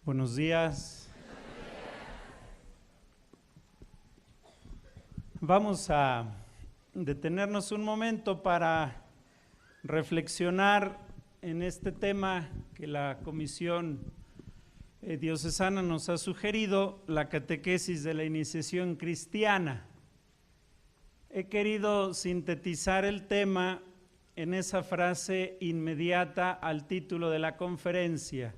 Buenos días. Vamos a detenernos un momento para reflexionar en este tema que la Comisión Diocesana nos ha sugerido, la catequesis de la iniciación cristiana. He querido sintetizar el tema en esa frase inmediata al título de la conferencia: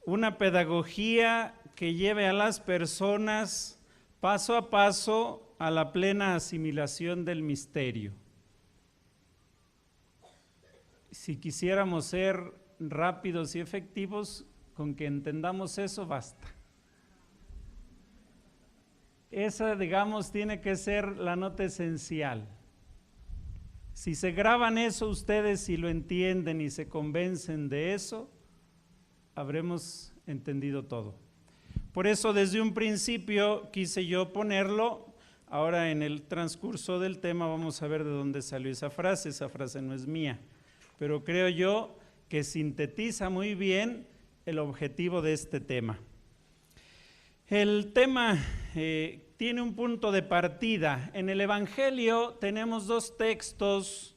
una pedagogía que lleve a las personas paso a paso a la plena asimilación del misterio. Si quisiéramos ser rápidos y efectivos, con que entendamos eso basta. Esa, digamos, tiene que ser la nota esencial. Si se graban eso ustedes y lo entienden y se convencen de eso, habremos entendido todo. Por eso desde un principio quise yo ponerlo. Ahora en el transcurso del tema vamos a ver de dónde salió esa frase no es mía, pero creo yo que sintetiza muy bien el objetivo de este tema. El tema tiene un punto de partida. En el Evangelio tenemos dos textos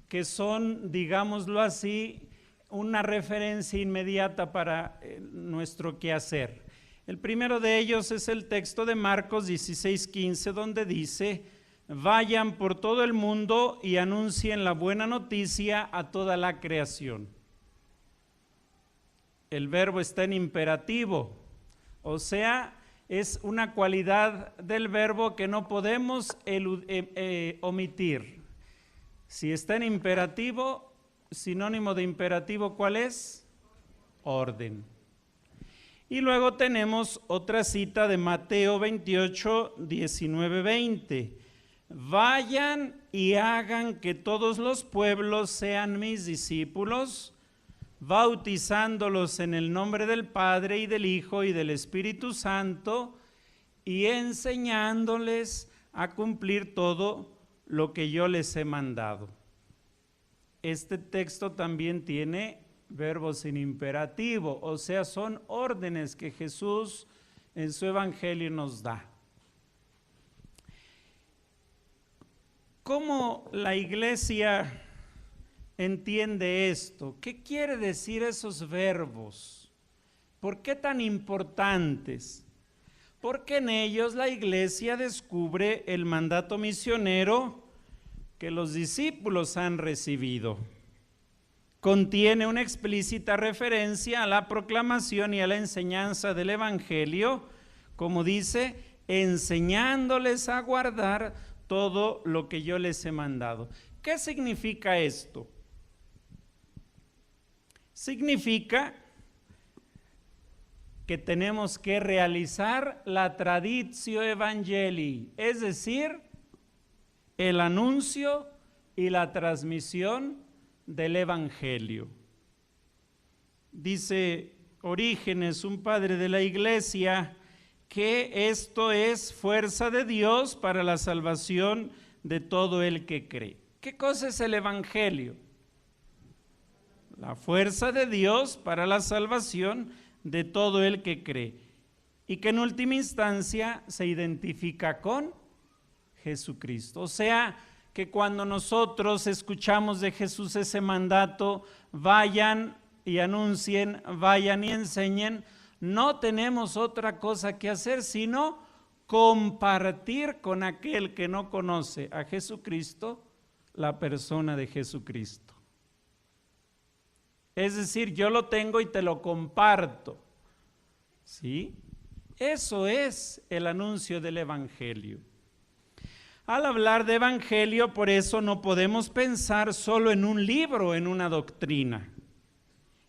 que son, digámoslo así, una referencia inmediata para nuestro quehacer. El primero de ellos es el texto de Marcos 16:15, donde dice: vayan por todo el mundo y anuncien la buena noticia a toda la creación. El verbo está en imperativo, o sea, es una cualidad del verbo que no podemos omitir. Si está en imperativo, sinónimo de imperativo, ¿cuál es? Orden. Y luego tenemos otra cita de Mateo 28, 19, 20. Vayan y hagan que todos los pueblos sean mis discípulos, bautizándolos en el nombre del Padre y del Hijo y del Espíritu Santo, y enseñándoles a cumplir todo lo que yo les he mandado. Este texto también tiene verbos sin imperativo, o sea, son órdenes que Jesús en su evangelio nos da. ¿Cómo la iglesia entiende esto? ¿Qué quiere decir esos verbos? ¿Por qué tan importantes? Porque en ellos la iglesia descubre el mandato misionero que los discípulos han recibido. Contiene una explícita referencia a la proclamación y a la enseñanza del evangelio, como dice, enseñándoles a guardar todo lo que yo les he mandado. ¿Qué significa esto? Significa que tenemos que realizar la traditio evangelii, es decir, el anuncio y la transmisión del evangelio. Dice Orígenes, un padre de la iglesia, que esto es fuerza de Dios para la salvación de todo el que cree. ¿Qué cosa es el evangelio? La fuerza de Dios para la salvación de todo el que cree, y que en última instancia se identifica con Jesucristo. O sea, que cuando nosotros escuchamos de Jesús ese mandato, vayan y anuncien, vayan y enseñen, no tenemos otra cosa que hacer sino compartir con aquel que no conoce a Jesucristo la persona de Jesucristo. Es decir, yo lo tengo y te lo comparto, ¿sí? Eso es el anuncio del evangelio. Al hablar de evangelio, por eso no podemos pensar solo en un libro, en una doctrina.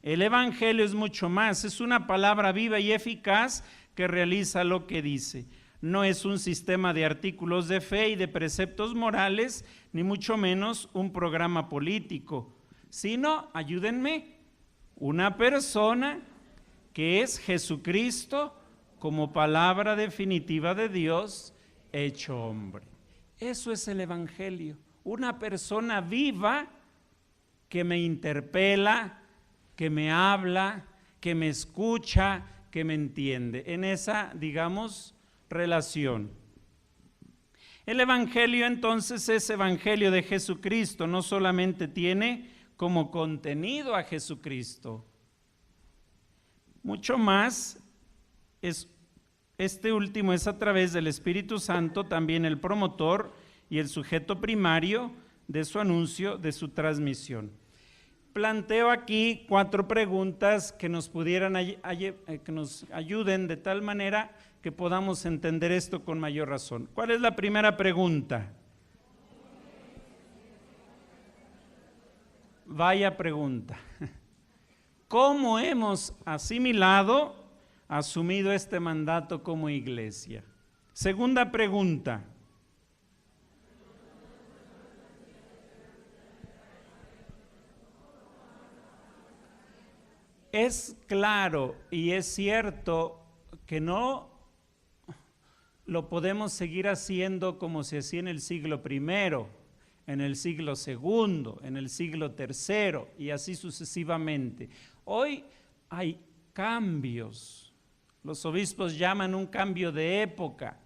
El evangelio es mucho más, es una palabra viva y eficaz que realiza lo que dice. No es un sistema de artículos de fe y de preceptos morales, ni mucho menos un programa político, sino, ayúdenme, una persona que es Jesucristo como palabra definitiva de Dios hecho hombre. Eso es el evangelio, una persona viva que me interpela, que me habla, que que me escucha, que me entiende, en esa, digamos, relación. El Evangelio entonces es Evangelio de Jesucristo, no solamente tiene como contenido a Jesucristo, mucho más este último es a través del Espíritu Santo, también el promotor y el sujeto primario de su anuncio, de su transmisión. Planteo aquí 4 preguntas que nos pudieran que nos ayuden de tal manera que podamos entender esto con mayor razón. ¿Cuál es la primera pregunta? Vaya pregunta. ¿Cómo hemos asumido este mandato como iglesia? Segunda pregunta. Es claro y es cierto que no lo podemos seguir haciendo como se hacía en el siglo I, en el siglo II, en el siglo III y así sucesivamente. Hoy hay cambios, los obispos llaman un cambio de época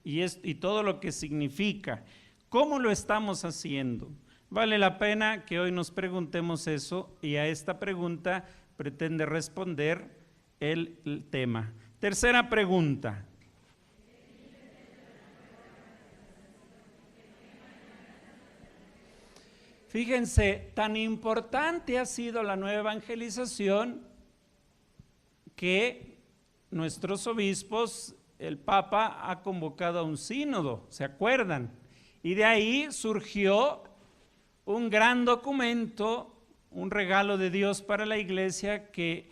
y todo lo que significa. ¿Cómo lo estamos haciendo? Vale la pena que hoy nos preguntemos eso y a esta pregunta pretende responder el tema. Tercera pregunta. Fíjense, tan importante ha sido la nueva evangelización que nuestros obispos, el Papa ha convocado a un sínodo, ¿se acuerdan? Y de ahí surgió un gran documento, un regalo de Dios para la iglesia que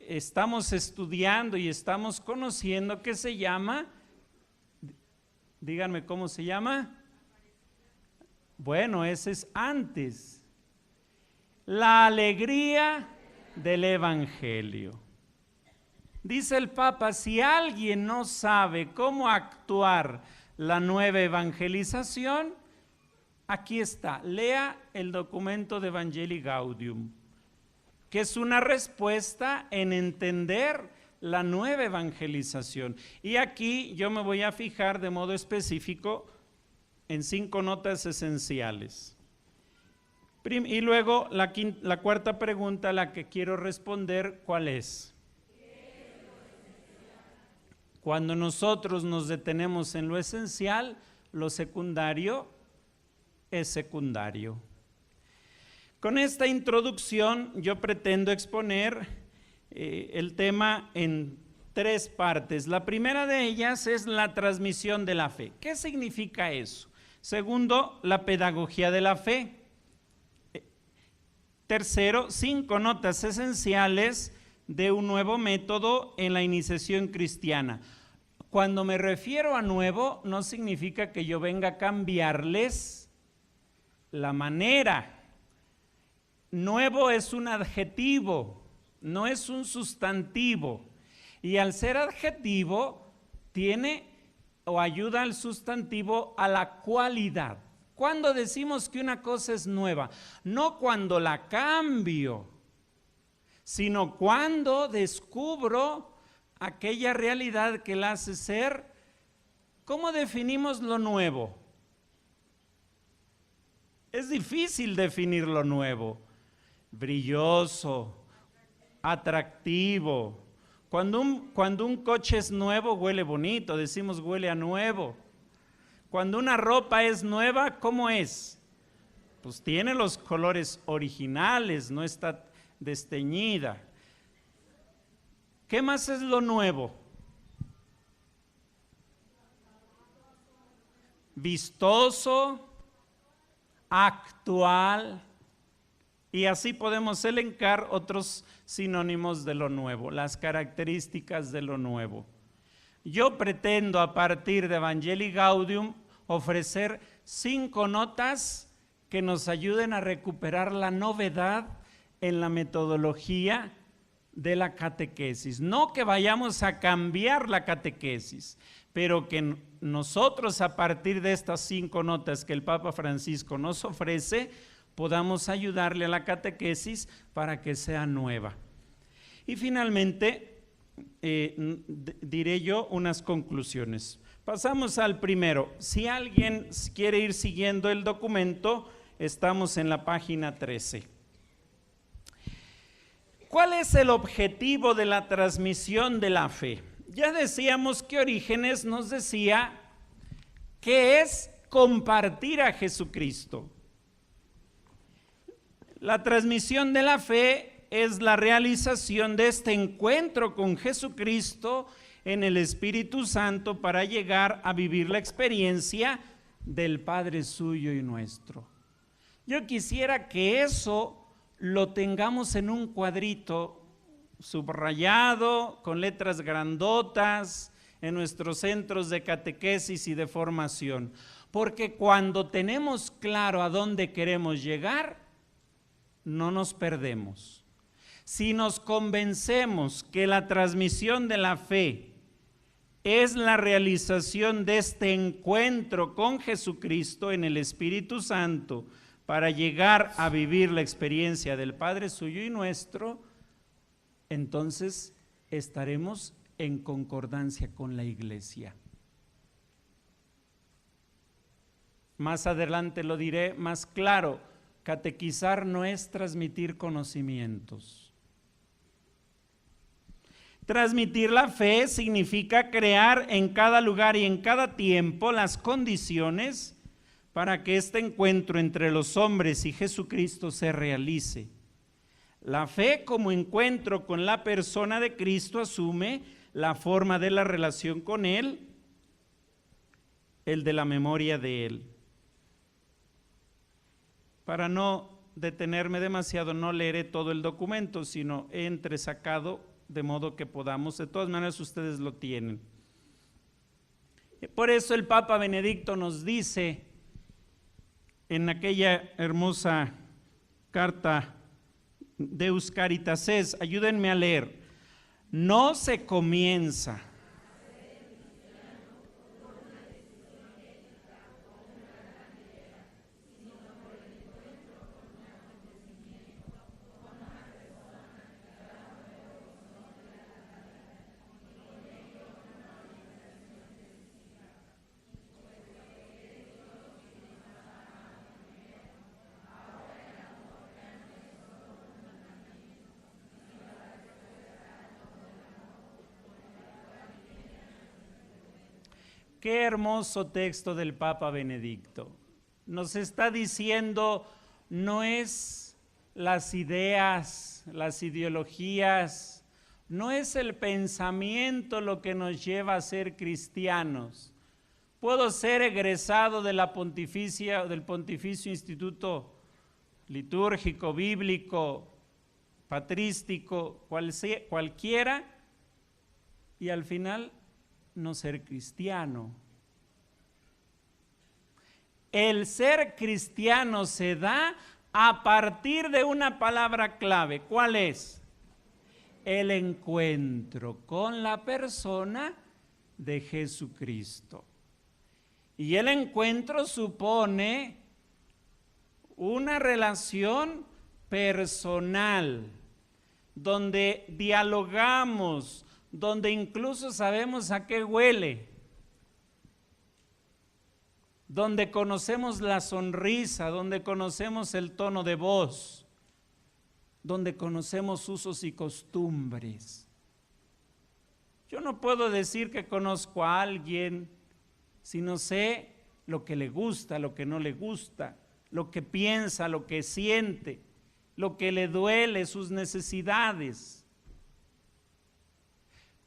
estamos estudiando y estamos conociendo, que se llama, díganme cómo se llama. Bueno, ese es antes. La alegría del Evangelio. Dice el Papa, si alguien no sabe cómo actuar la nueva evangelización, aquí está, lea el documento de Evangelii Gaudium, que es una respuesta en entender la nueva evangelización. Y aquí yo me voy a fijar de modo específico en 5 notas esenciales. Y luego la cuarta pregunta a la que quiero responder, ¿cuál es? Cuando nosotros nos detenemos en lo esencial, lo secundario es secundario. Con esta introducción yo pretendo exponer el tema en 3 partes. La primera de ellas es la transmisión de la fe. ¿Qué significa eso? Segundo, la pedagogía de la fe. Tercero, 5 notas esenciales de un nuevo método en la iniciación cristiana. Cuando me refiero a nuevo, no significa que yo venga a cambiarles la manera. Nuevo es un adjetivo, no es un sustantivo. Y al ser adjetivo, tiene o ayuda al sustantivo a la cualidad. ¿Cuándo decimos que una cosa es nueva? No cuando la cambio, sino cuando descubro aquella realidad que la hace ser. ¿Cómo definimos lo nuevo? Es difícil definir lo nuevo. Brilloso, atractivo. Cuando un coche es nuevo, huele bonito, decimos huele a nuevo. Cuando una ropa es nueva, ¿cómo es? Pues tiene los colores originales, no está desteñida. ¿Qué más es lo nuevo? Vistoso, actual, y así podemos elencar otros sinónimos de lo nuevo, las características de lo nuevo. Yo pretendo a partir de Evangelii Gaudium ofrecer 5 notas que nos ayuden a recuperar la novedad en la metodología de la catequesis. No que vayamos a cambiar la catequesis, pero que nosotros a partir de estas 5 notas que el Papa Francisco nos ofrece, podamos ayudarle a la catequesis para que sea nueva. Y finalmente, diré yo unas conclusiones. Pasamos al primero. Si alguien quiere ir siguiendo el documento, estamos en la página 13. ¿Cuál es el objetivo de la transmisión de la fe? Ya decíamos que Orígenes nos decía que es compartir a Jesucristo. La transmisión de la fe es la realización de este encuentro con Jesucristo en el Espíritu Santo para llegar a vivir la experiencia del Padre suyo y nuestro. Yo quisiera que eso lo tengamos en un cuadrito subrayado con letras grandotas en nuestros centros de catequesis y de formación, porque cuando tenemos claro a dónde queremos llegar, no nos perdemos. Si nos convencemos que la transmisión de la fe es la realización de este encuentro con Jesucristo en el Espíritu Santo para llegar a vivir la experiencia del Padre suyo y nuestro, entonces estaremos en concordancia con la Iglesia. Más adelante lo diré más claro, catequizar no es transmitir conocimientos. Transmitir la fe significa crear en cada lugar y en cada tiempo las condiciones para que este encuentro entre los hombres y Jesucristo se realice. La fe como encuentro con la persona de Cristo asume la forma de la relación con Él, el de la memoria de Él. Para no detenerme demasiado, no leeré todo el documento, sino he entresacado de modo que podamos, de todas maneras ustedes lo tienen. Por eso el Papa Benedicto nos dice en aquella hermosa carta Deus Caritas es, ayúdenme a leer, no se comienza Qué hermoso texto del Papa Benedicto. Nos está diciendo, no es las ideas, las ideologías, no es el pensamiento lo que nos lleva a ser cristianos. Puedo ser egresado de la del Pontificio Instituto Litúrgico, Bíblico, Patrístico, cualquiera, y al final no ser cristiano. El ser cristiano se da a partir de una palabra clave. ¿Cuál es? El encuentro con la persona de Jesucristo. Y el encuentro supone una relación personal, donde dialogamos, donde incluso sabemos a qué huele, donde conocemos la sonrisa, donde conocemos el tono de voz, donde conocemos usos y costumbres. Yo no puedo decir que conozco a alguien si no sé lo que le gusta, lo que no le gusta, lo que piensa, lo que siente, lo que le duele, sus necesidades.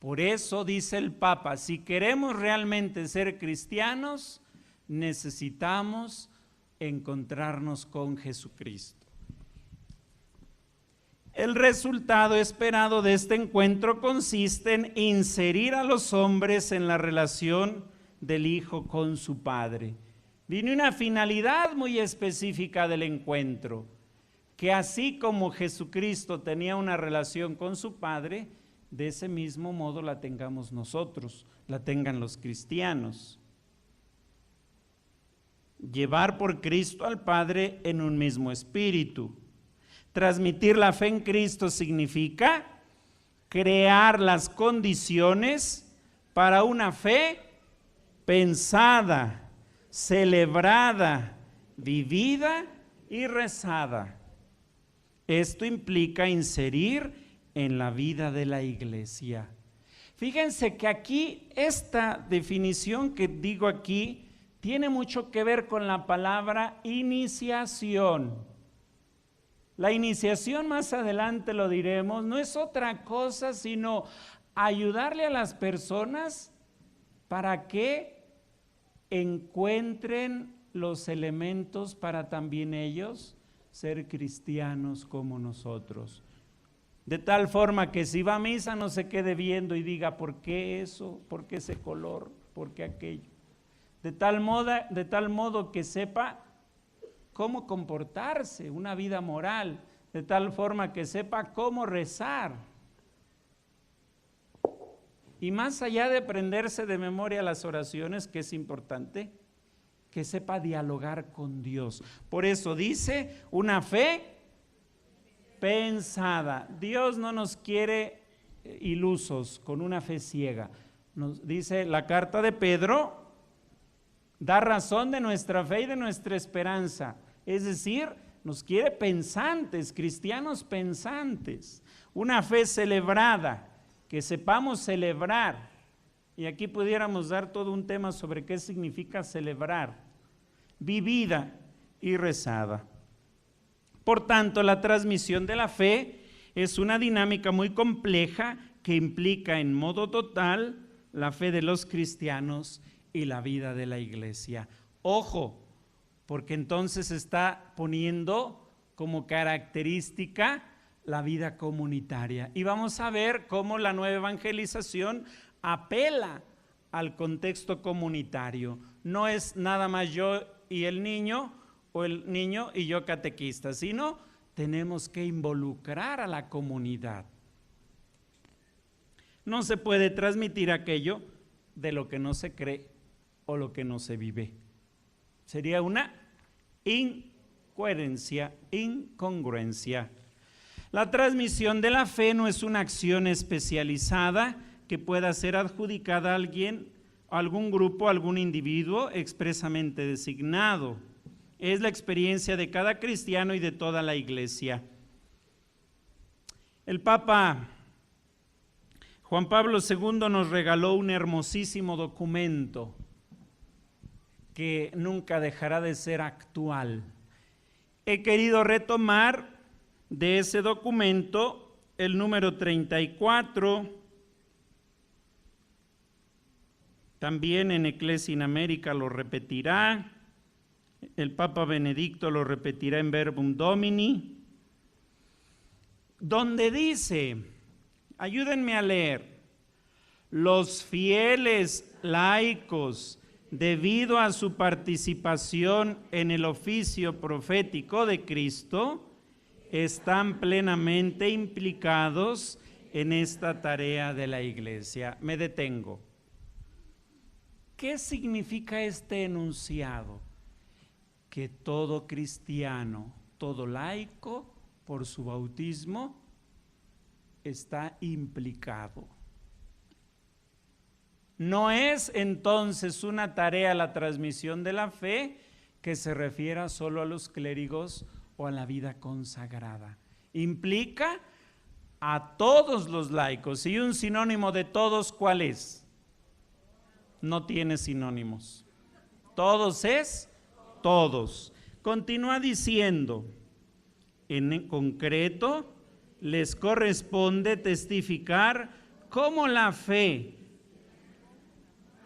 Por eso dice el Papa, si queremos realmente ser cristianos, necesitamos encontrarnos con Jesucristo. El resultado esperado de este encuentro consiste en inserir a los hombres en la relación del Hijo con su Padre. Viene una finalidad muy específica del encuentro, que así como Jesucristo tenía una relación con su Padre, de ese mismo modo la tengamos nosotros, la tengan los cristianos. Llevar por Cristo al Padre en un mismo espíritu. Transmitir la fe en Cristo significa crear las condiciones para una fe pensada, celebrada, vivida y rezada. Esto implica inserir en la vida de la iglesia. Fíjense que aquí esta definición que digo aquí tiene mucho que ver con la palabra iniciación. La iniciación, más adelante lo diremos, no es otra cosa sino ayudarle a las personas para que encuentren los elementos para también ellos ser cristianos como nosotros. De tal forma que si va a misa no se quede viendo y diga, ¿por qué eso? ¿Por qué ese color? ¿Por qué aquello? De tal modo que sepa cómo comportarse, una vida moral, de tal forma que sepa cómo rezar. Y más allá de aprenderse de memoria las oraciones, que es importante, que sepa dialogar con Dios. Por eso dice, una fe pensada. Dios no nos quiere ilusos con una fe ciega. Nos dice la carta de Pedro, da razón de nuestra fe y de nuestra esperanza. Es decir, nos quiere pensantes, cristianos pensantes. Una fe celebrada, que sepamos celebrar. Y aquí pudiéramos dar todo un tema sobre qué significa celebrar. Vivida y rezada. Por tanto, la transmisión de la fe es una dinámica muy compleja que implica en modo total la fe de los cristianos y la vida de la iglesia. Ojo, porque entonces está poniendo como característica la vida comunitaria. Y vamos a ver cómo la nueva evangelización apela al contexto comunitario. No es nada más yo y el niño, o el niño y yo catequista, sino tenemos que involucrar a la comunidad. No se puede transmitir aquello de lo que no se cree o lo que no se vive. Sería una incoherencia, incongruencia. La transmisión de la fe no es una acción especializada que pueda ser adjudicada a alguien, a algún grupo, a algún individuo expresamente designado. Es la experiencia de cada cristiano y de toda la iglesia. El Papa Juan Pablo II nos regaló un hermosísimo documento que nunca dejará de ser actual. He querido retomar de ese documento el número 34, también en Ecclesia in America lo repetirá, el Papa Benedicto lo repetirá en Verbum Domini, donde dice, ayúdenme a leer, los fieles laicos, debido a su participación en el oficio profético de Cristo, están plenamente implicados en esta tarea de la iglesia. Me detengo. ¿Qué significa este enunciado? Que todo cristiano, todo laico, por su bautismo, está implicado. No es entonces una tarea la transmisión de la fe que se refiera solo a los clérigos o a la vida consagrada. Implica a todos los laicos. ¿Y un sinónimo de todos cuál es? No tiene sinónimos. Todos es todos. Continúa diciendo, en concreto, les corresponde testificar cómo la fe,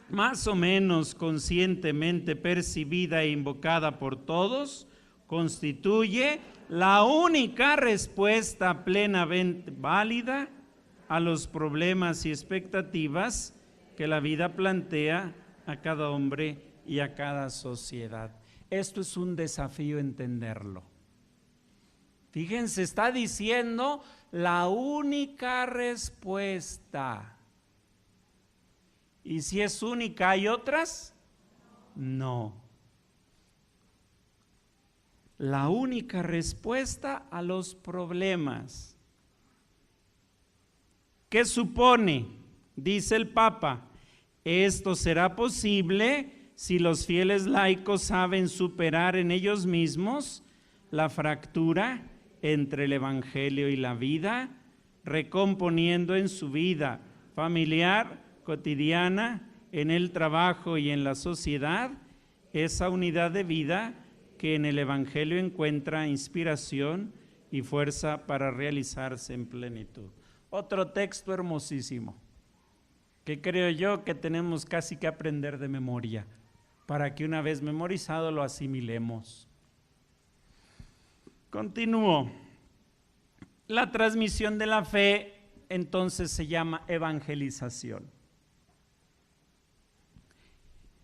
más o menos conscientemente percibida e invocada por todos, constituye la única respuesta plenamente válida a los problemas y expectativas que la vida plantea a cada hombre y a cada sociedad. Esto es un desafío entenderlo. Fíjense, está diciendo la única respuesta. ¿Y si es única, hay otras? No. La única respuesta a los problemas. ¿Qué supone? Dice el Papa, esto será posible si los fieles laicos saben superar en ellos mismos la fractura entre el Evangelio y la vida, recomponiendo en su vida familiar, cotidiana, en el trabajo y en la sociedad, esa unidad de vida que en el Evangelio encuentra inspiración y fuerza para realizarse en plenitud. Otro texto hermosísimo, que creo yo que tenemos casi que aprender de memoria, para que una vez memorizado lo asimilemos. Continúo. La transmisión de la fe entonces se llama evangelización.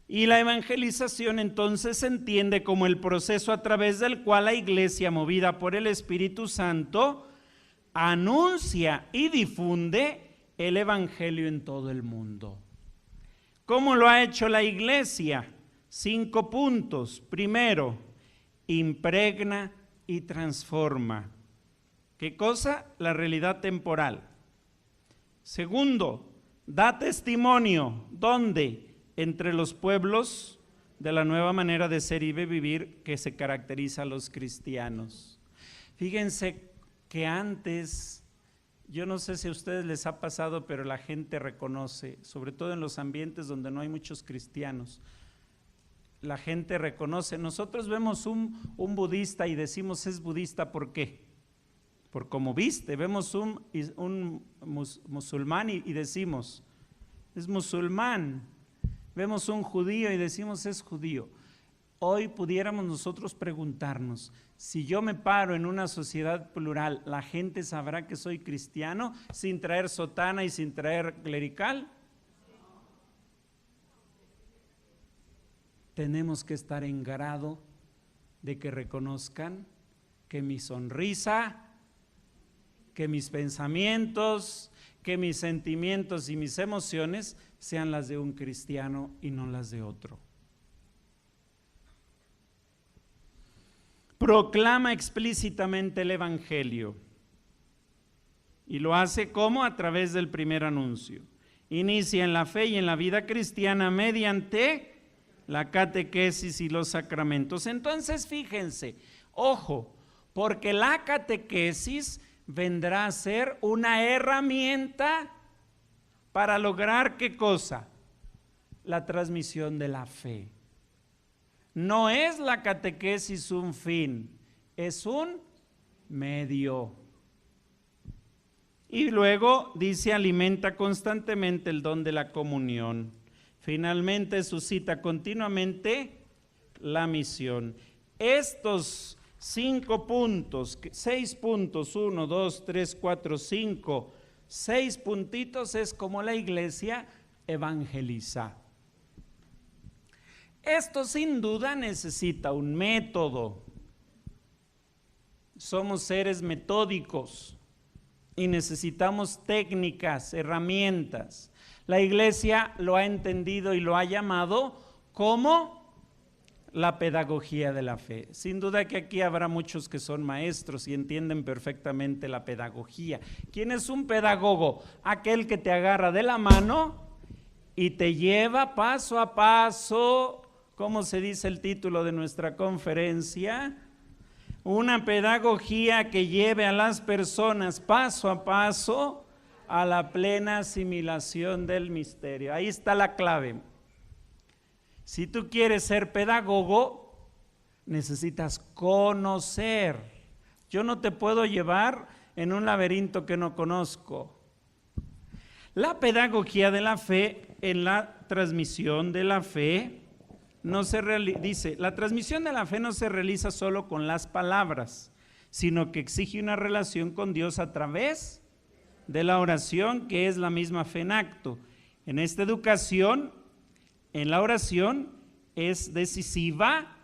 Y la evangelización entonces se entiende como el proceso a través del cual la Iglesia, movida por el Espíritu Santo, anuncia y difunde el Evangelio en todo el mundo. ¿Cómo lo ha hecho la Iglesia? 5 puntos. Primero, impregna y transforma. ¿Qué cosa? La realidad temporal. Segundo, da testimonio. ¿Dónde? Entre los pueblos de la nueva manera de ser y de vivir que se caracteriza a los cristianos. Fíjense que antes, yo no sé si a ustedes les ha pasado, pero la gente reconoce, sobre todo en los ambientes donde no hay muchos cristianos, la gente reconoce. Nosotros vemos un budista y decimos es budista, ¿por qué? Por cómo viste. Vemos un musulmán y decimos es musulmán. Vemos un judío y decimos es judío. Hoy pudiéramos nosotros preguntarnos, si yo me paro en una sociedad plural, ¿la gente sabrá que soy cristiano sin traer sotana y sin traer clerical? Tenemos que estar en grado de que reconozcan que mi sonrisa, que mis pensamientos, que mis sentimientos y mis emociones sean las de un cristiano y no las de otro. Proclama explícitamente el Evangelio y lo hace ¿cómo? A través del primer anuncio. Inicia en la fe y en la vida cristiana mediante la catequesis y los sacramentos. Entonces fíjense, ojo, porque la catequesis vendrá a ser una herramienta para lograr ¿qué cosa? La transmisión de la fe. No es la catequesis un fin, es un medio. Y luego dice, alimenta constantemente el don de la comunión. Finalmente suscita continuamente la misión. Estos 5 puntos, 6 puntos, 1, 2, 3, 4, 5, 6 puntitos es como la Iglesia evangeliza. Esto sin duda necesita un método. Somos seres metódicos y necesitamos técnicas, herramientas. La Iglesia lo ha entendido y lo ha llamado como la pedagogía de la fe. Sin duda que aquí habrá muchos que son maestros y entienden perfectamente la pedagogía. ¿Quién es un pedagogo? Aquel que te agarra de la mano y te lleva paso a paso. ¿Cómo se dice el título de nuestra conferencia? Una pedagogía que lleve a las personas paso a paso a la plena asimilación del misterio. Ahí está la clave. Si tú quieres ser pedagogo, necesitas conocer. Yo no te puedo llevar en un laberinto que no conozco. La pedagogía de la fe en la transmisión de la fe dice, la transmisión de la fe no se realiza solo con las palabras, sino que exige una relación con Dios a través de la oración, que es la misma fe en acto. En esta educación, en la oración es decisiva.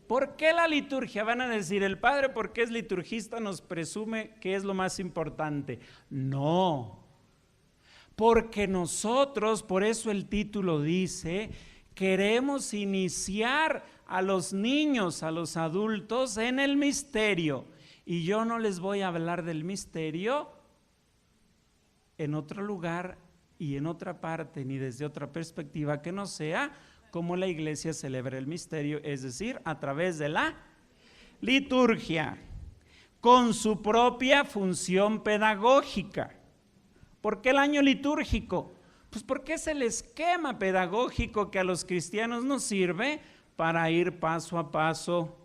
¿Por qué la liturgia? Van a decir, el padre, porque es liturgista, nos presume que es lo más importante. No, porque nosotros, por eso el título dice, queremos iniciar a los niños, a los adultos en el misterio. Y yo no les voy a hablar del misterio en otro lugar y en otra parte, ni desde otra perspectiva que no sea como la iglesia celebra el misterio, es decir, a través de la liturgia, con su propia función pedagógica. ¿Por qué el año litúrgico? Pues porque es el esquema pedagógico que a los cristianos nos sirve para ir paso a paso.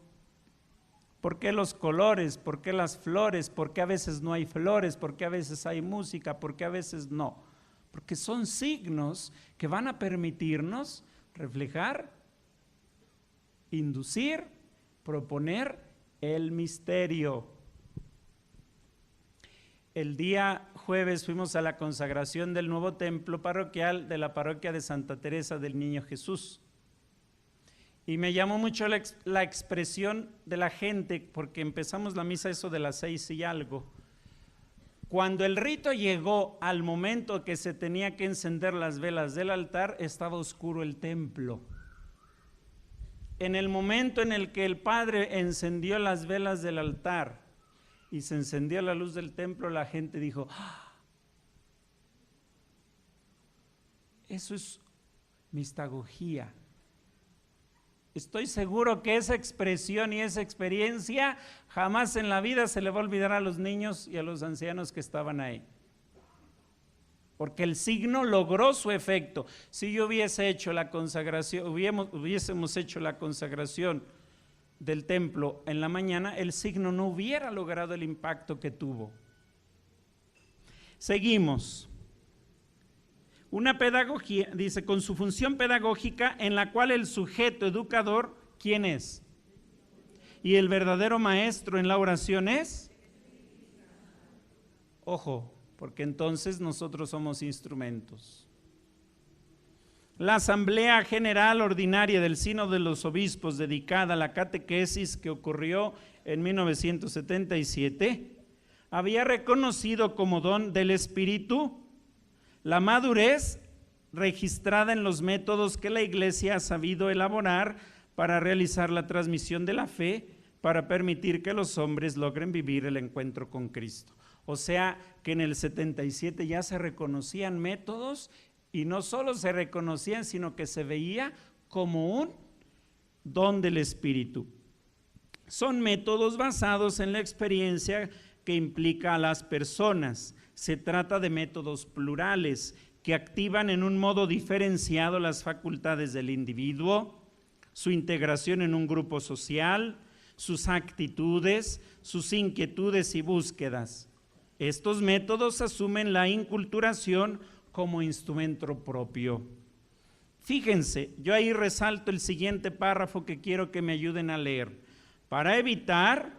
¿Por qué los colores? ¿Por qué las flores? ¿Por qué a veces no hay flores? ¿Por qué a veces hay música? ¿Por qué a veces no? Porque son signos que van a permitirnos reflejar, inducir, proponer el misterio. El día jueves fuimos a la consagración del nuevo templo parroquial de la parroquia de Santa Teresa del Niño Jesús. Y me llamó mucho la expresión de la gente, porque empezamos la misa eso de las 6 y algo. Cuando el rito llegó al momento que se tenía que encender las velas del altar, estaba oscuro el templo. En el momento en el que el Padre encendió las velas del altar y se encendió la luz del templo, la gente dijo, ¡ah! Eso es mistagogía. Estoy seguro que esa expresión y esa experiencia jamás en la vida se le va a olvidar a los niños y a los ancianos que estaban ahí. Porque el signo logró su efecto. Si yo hubiese hecho la consagración, hubiésemos hecho la consagración del templo en la mañana, el signo no hubiera logrado el impacto que tuvo. Seguimos. Una pedagogía, dice, con su función pedagógica en la cual el sujeto educador, ¿quién es? Y el verdadero maestro en la oración es, ojo, porque entonces nosotros somos instrumentos. La Asamblea General Ordinaria del Sínodo de los Obispos, dedicada a la catequesis que ocurrió en 1977, había reconocido como don del Espíritu la madurez registrada en los métodos que la Iglesia ha sabido elaborar para realizar la transmisión de la fe, para permitir que los hombres logren vivir el encuentro con Cristo. O sea que en el 77 ya se reconocían métodos y no solo se reconocían, sino que se veía como un don del Espíritu. Son métodos basados en la experiencia que implica a las personas. Se trata de métodos plurales que activan en un modo diferenciado las facultades del individuo, su integración en un grupo social, sus actitudes, sus inquietudes y búsquedas. Estos métodos asumen la inculturación como instrumento propio. Fíjense, yo ahí resalto el siguiente párrafo que quiero que me ayuden a leer. Para evitar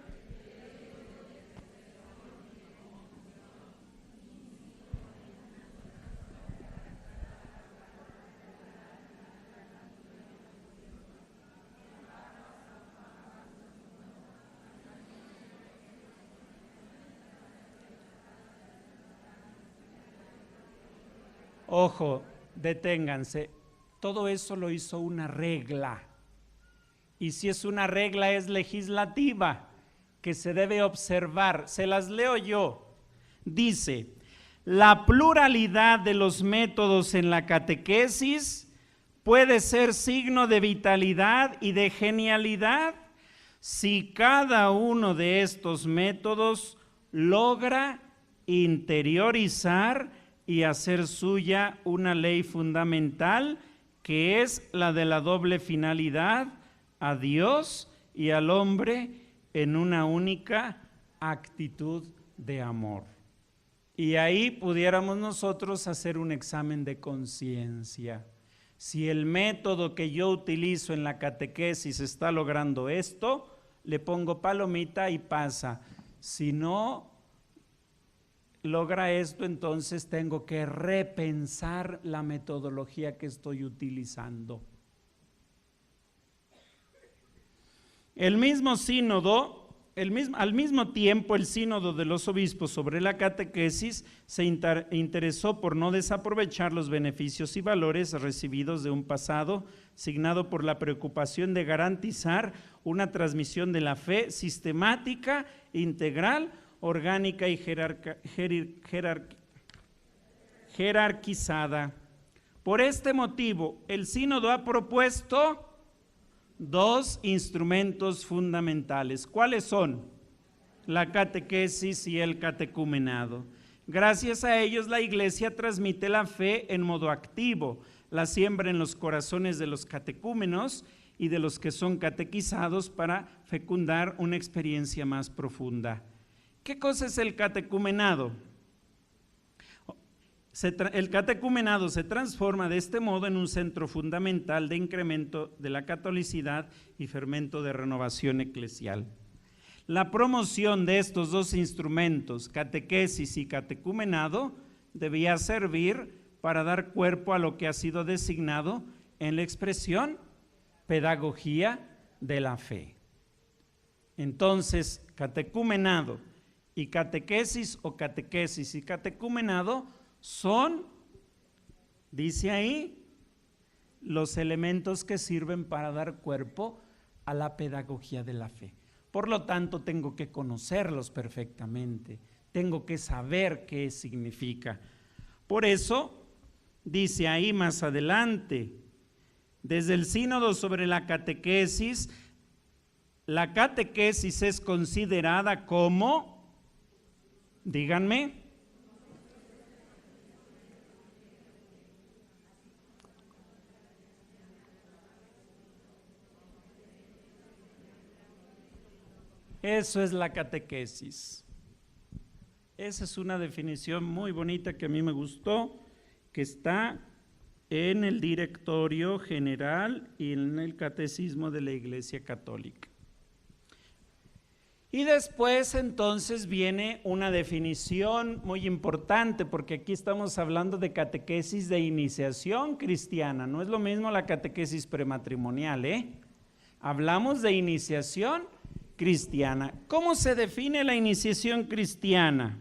ojo, deténganse, todo eso lo hizo una regla, y si es una regla es legislativa, que se debe observar. Se las leo yo. Dice, la pluralidad de los métodos en la catequesis puede ser signo de vitalidad y de genialidad si cada uno de estos métodos logra interiorizar y hacer suya una ley fundamental que es la de la doble finalidad, a Dios y al hombre en una única actitud de amor. Y ahí pudiéramos nosotros hacer un examen de conciencia. Si el método que yo utilizo en la catequesis está logrando esto, le pongo palomita y pasa. Si no logra esto, entonces tengo que repensar la metodología que estoy utilizando. El mismo sínodo, al mismo tiempo el sínodo de los obispos sobre la catequesis se interesó por no desaprovechar los beneficios y valores recibidos de un pasado signado por la preocupación de garantizar una transmisión de la fe sistemática, integral, orgánica y jerarquizada. Por este motivo, el sínodo ha propuesto dos instrumentos fundamentales. ¿Cuáles son? La catequesis y el catecumenado. Gracias a ellos la Iglesia transmite la fe en modo activo, la siembra en los corazones de los catecúmenos y de los que son catequizados para fecundar una experiencia más profunda. ¿Qué cosa es el catecumenado? El catecumenado se transforma de este modo en un centro fundamental de incremento de la catolicidad y fermento de renovación eclesial. La promoción de estos dos instrumentos, catequesis y catecumenado, debía servir para dar cuerpo a lo que ha sido designado en la expresión pedagogía de la fe. Entonces, catecumenado y catequesis o catequesis y catecumenado son, dice ahí, los elementos que sirven para dar cuerpo a la pedagogía de la fe. Por lo tanto, tengo que conocerlos perfectamente, tengo que saber qué significa. Por eso, dice ahí más adelante, desde el sínodo sobre la catequesis es considerada como, díganme, eso es la catequesis. Esa es una definición muy bonita que a mí me gustó, que está en el Directorio General y en el Catecismo de la Iglesia Católica. Y después entonces viene una definición muy importante, porque aquí estamos hablando de catequesis de iniciación cristiana, no es lo mismo la catequesis prematrimonial, Hablamos de iniciación cristiana. ¿Cómo se define la iniciación cristiana?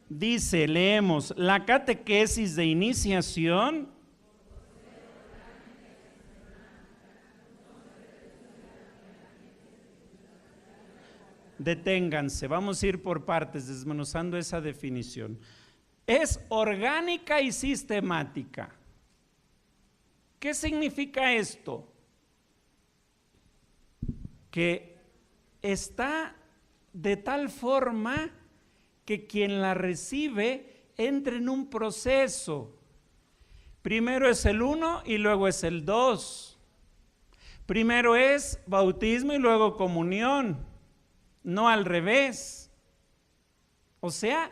Dice, leemos, la catequesis de iniciación deténganse, vamos a ir por partes desmenuzando esa definición. Es orgánica y sistemática. ¿Qué significa esto? Que está de tal forma que quien la recibe entra en un proceso. Primero es el 1 y luego es el 2. Primero es bautismo y luego comunión, no al revés. O sea,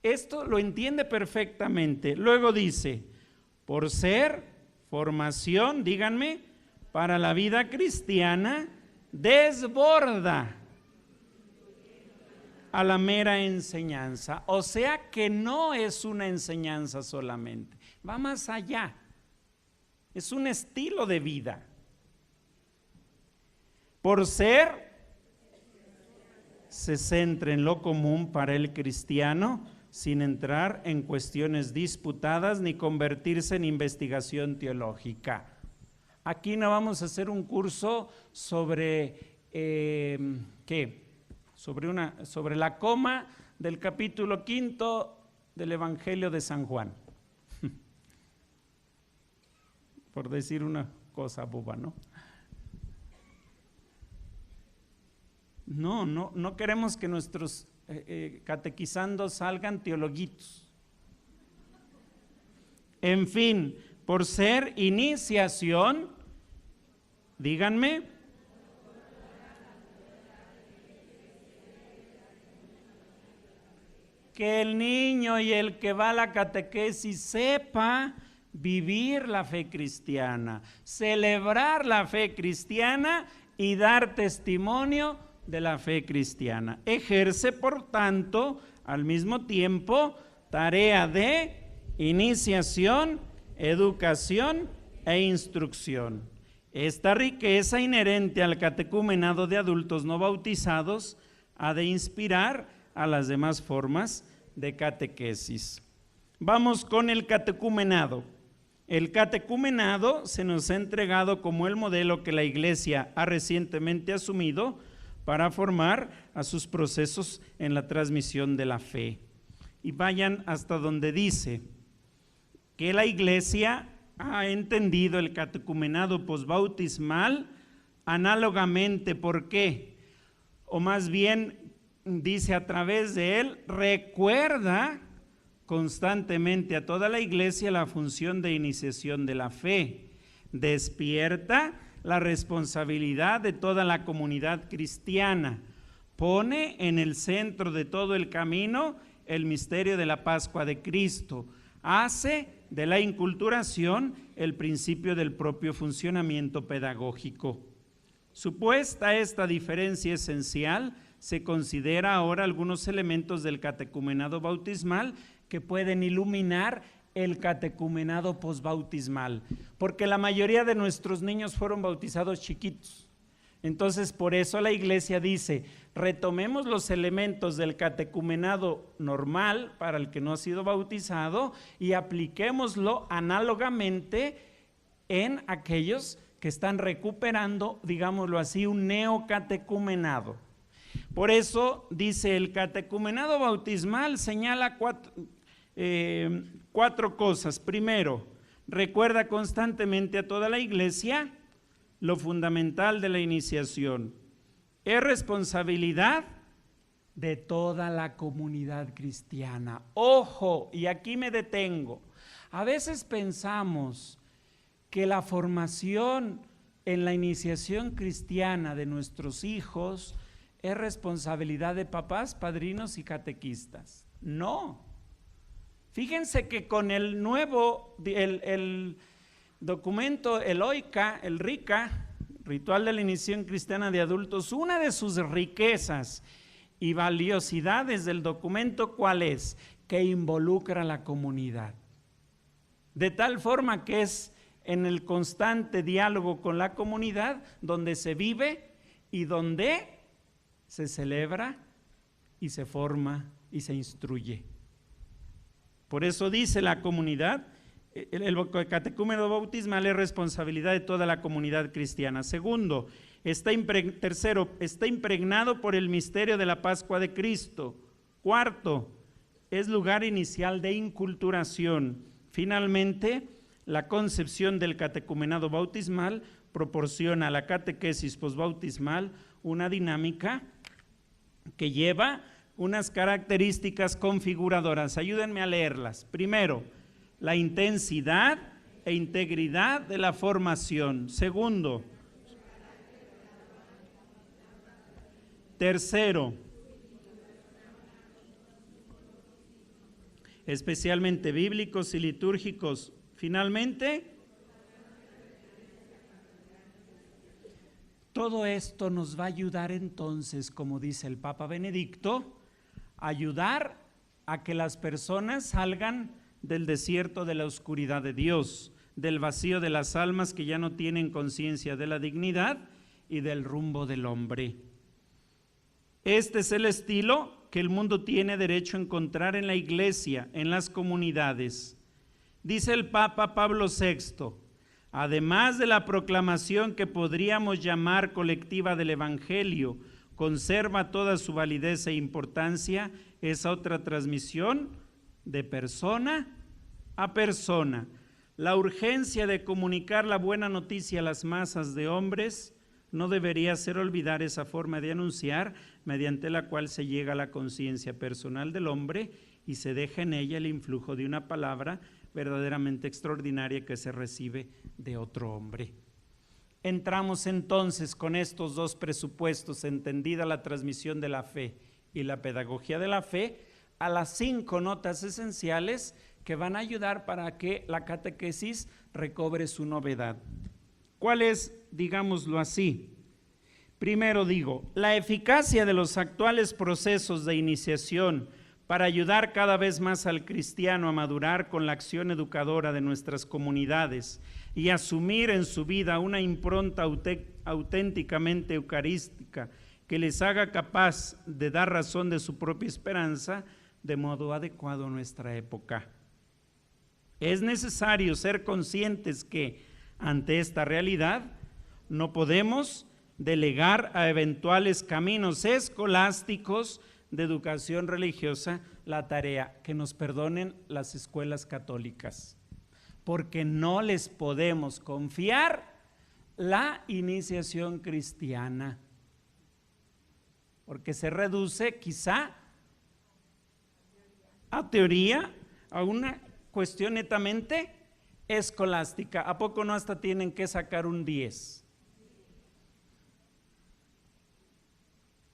esto lo entiende perfectamente. Luego dice, por ser formación, díganme, para la vida cristiana, desborda a la mera enseñanza, o sea que no es una enseñanza solamente, va más allá, es un estilo de vida. Por ser, se centra en lo común para el cristiano, sin entrar en cuestiones disputadas ni convertirse en investigación teológica. Aquí no vamos a hacer un curso sobre, sobre la coma del capítulo 5 del Evangelio de San Juan. Por decir una cosa boba, ¿no? No queremos que nuestros catequizandos salgan teologuitos. En fin, por ser iniciación, díganme, que el niño y el que va a la catequesis sepa vivir la fe cristiana, celebrar la fe cristiana y dar testimonio de la fe cristiana. Ejerce, por tanto, al mismo tiempo, tarea de iniciación, educación e instrucción. Esta riqueza inherente al catecumenado de adultos no bautizados ha de inspirar a las demás formas de catequesis. Vamos con el catecumenado. El catecumenado se nos ha entregado como el modelo que la Iglesia ha recientemente asumido para formar a sus procesos en la transmisión de la fe. y vayan hasta donde dice que la Iglesia ha entendido el catecumenado posbautismal análogamente. ¿Por qué? O más bien dice, a través de él recuerda constantemente a toda la Iglesia la función de iniciación de la fe, despierta la responsabilidad de toda la comunidad cristiana, pone en el centro de todo el camino el misterio de la Pascua de Cristo, hace de la inculturación el principio del propio funcionamiento pedagógico. Supuesta esta diferencia esencial, se considera ahora algunos elementos del catecumenado bautismal que pueden iluminar el catecumenado posbautismal, porque la mayoría de nuestros niños fueron bautizados chiquitos. Entonces, por eso la Iglesia dice, retomemos los elementos del catecumenado normal para el que no ha sido bautizado y apliquémoslo análogamente en aquellos que están recuperando, digámoslo así, un neocatecumenado. Por eso dice, el catecumenado bautismal señala cuatro cosas. Primero, recuerda constantemente a toda la Iglesia lo fundamental de la iniciación. Es responsabilidad de toda la comunidad cristiana. Ojo, y aquí me detengo. A veces pensamos que la formación en la iniciación cristiana de nuestros hijos es responsabilidad de papás, padrinos y catequistas. No. Fíjense que con el nuevo, el documento, el OICA, el RICA, Ritual de la Iniciación Cristiana de Adultos, una de sus riquezas y valiosidades del documento, ¿cuál es? Que involucra a la comunidad. De tal forma que es en el constante diálogo con la comunidad donde se vive y donde se celebra y se forma y se instruye. Por eso dice la comunidad, el catecúmeno bautismal es responsabilidad de toda la comunidad cristiana. Segundo, tercero, está impregnado por el misterio de la Pascua de Cristo. Cuarto, es lugar inicial de inculturación. Finalmente, la concepción del catecumenado bautismal proporciona a la catequesis posbautismal una dinámica que lleva unas características configuradoras. Ayúdenme a leerlas. Primero, la intensidad e integridad de la formación. Segundo, tercero, especialmente bíblicos y litúrgicos. Finalmente, todo esto nos va a ayudar entonces, como dice el Papa Benedicto, a ayudar a que las personas salgan del desierto de la oscuridad de Dios, del vacío de las almas que ya no tienen conciencia de la dignidad y del rumbo del hombre. Este es el estilo que el mundo tiene derecho a encontrar en la Iglesia, en las comunidades. Dice el Papa Pablo VI, además de la proclamación que podríamos llamar colectiva del Evangelio, conserva toda su validez e importancia esa otra transmisión de persona a persona. La urgencia de comunicar la buena noticia a las masas de hombres no debería hacer olvidar esa forma de anunciar mediante la cual se llega a la conciencia personal del hombre y se deja en ella el influjo de una palabra verdaderamente extraordinaria que se recibe de otro hombre. Entramos entonces con estos dos presupuestos, entendida la transmisión de la fe y la pedagogía de la fe, a las 5 notas esenciales que van a ayudar para que la catequesis recobre su novedad. ¿Cuál es, digámoslo así? Primero digo, la eficacia de los actuales procesos de iniciación para ayudar cada vez más al cristiano a madurar con la acción educadora de nuestras comunidades y asumir en su vida una impronta auténticamente eucarística que les haga capaz de dar razón de su propia esperanza de modo adecuado a nuestra época. Es necesario ser conscientes que ante esta realidad no podemos delegar a eventuales caminos escolásticos de educación religiosa la tarea, que nos perdonen las escuelas católicas, porque no les podemos confiar la iniciación cristiana, porque se reduce quizá a teoría, a una cuestión netamente escolástica. ¿A poco no hasta tienen que sacar un 10?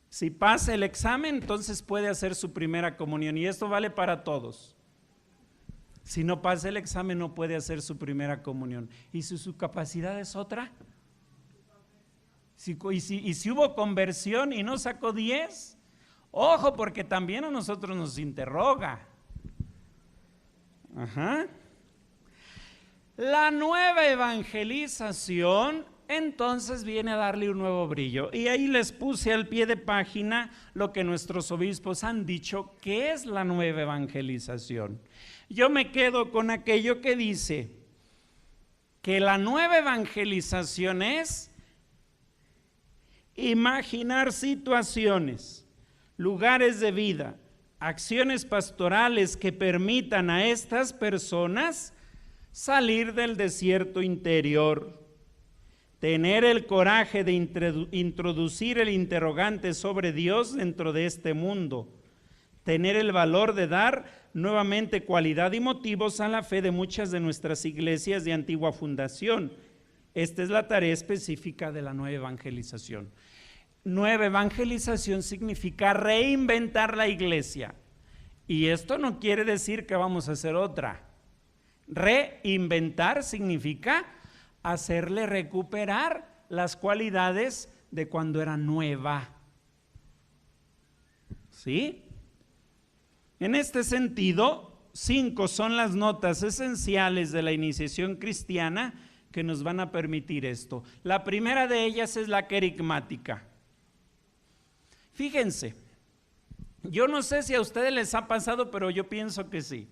Si pasa el examen, entonces puede hacer su primera comunión, y esto vale para todos. Si no pasa el examen, no puede hacer su primera comunión. ¿Y si su capacidad es otra? Y si hubo conversión y no sacó 10, ojo, porque también a nosotros nos interroga. La nueva evangelización entonces viene a darle un nuevo brillo, y ahí les puse al pie de página lo que nuestros obispos han dicho que es la nueva evangelización. Yo me quedo con aquello que dice que la nueva evangelización es imaginar situaciones, lugares de vida, acciones pastorales que permitan a estas personas salir del desierto interior, tener el coraje de introducir el interrogante sobre Dios dentro de este mundo, tener el valor de dar nuevamente cualidad y motivos a la fe de muchas de nuestras iglesias de antigua fundación. Esta es la tarea específica de la nueva evangelización. Nueva evangelización significa reinventar la iglesia, y esto no quiere decir que vamos a hacer otra. Reinventar significa hacerle recuperar las cualidades de cuando era nueva. ¿Sí? En este sentido, 5 son las notas esenciales de la iniciación cristiana que nos van a permitir esto. La primera de ellas es la querigmática. Fíjense, yo no sé si a ustedes les ha pasado, pero yo pienso que sí.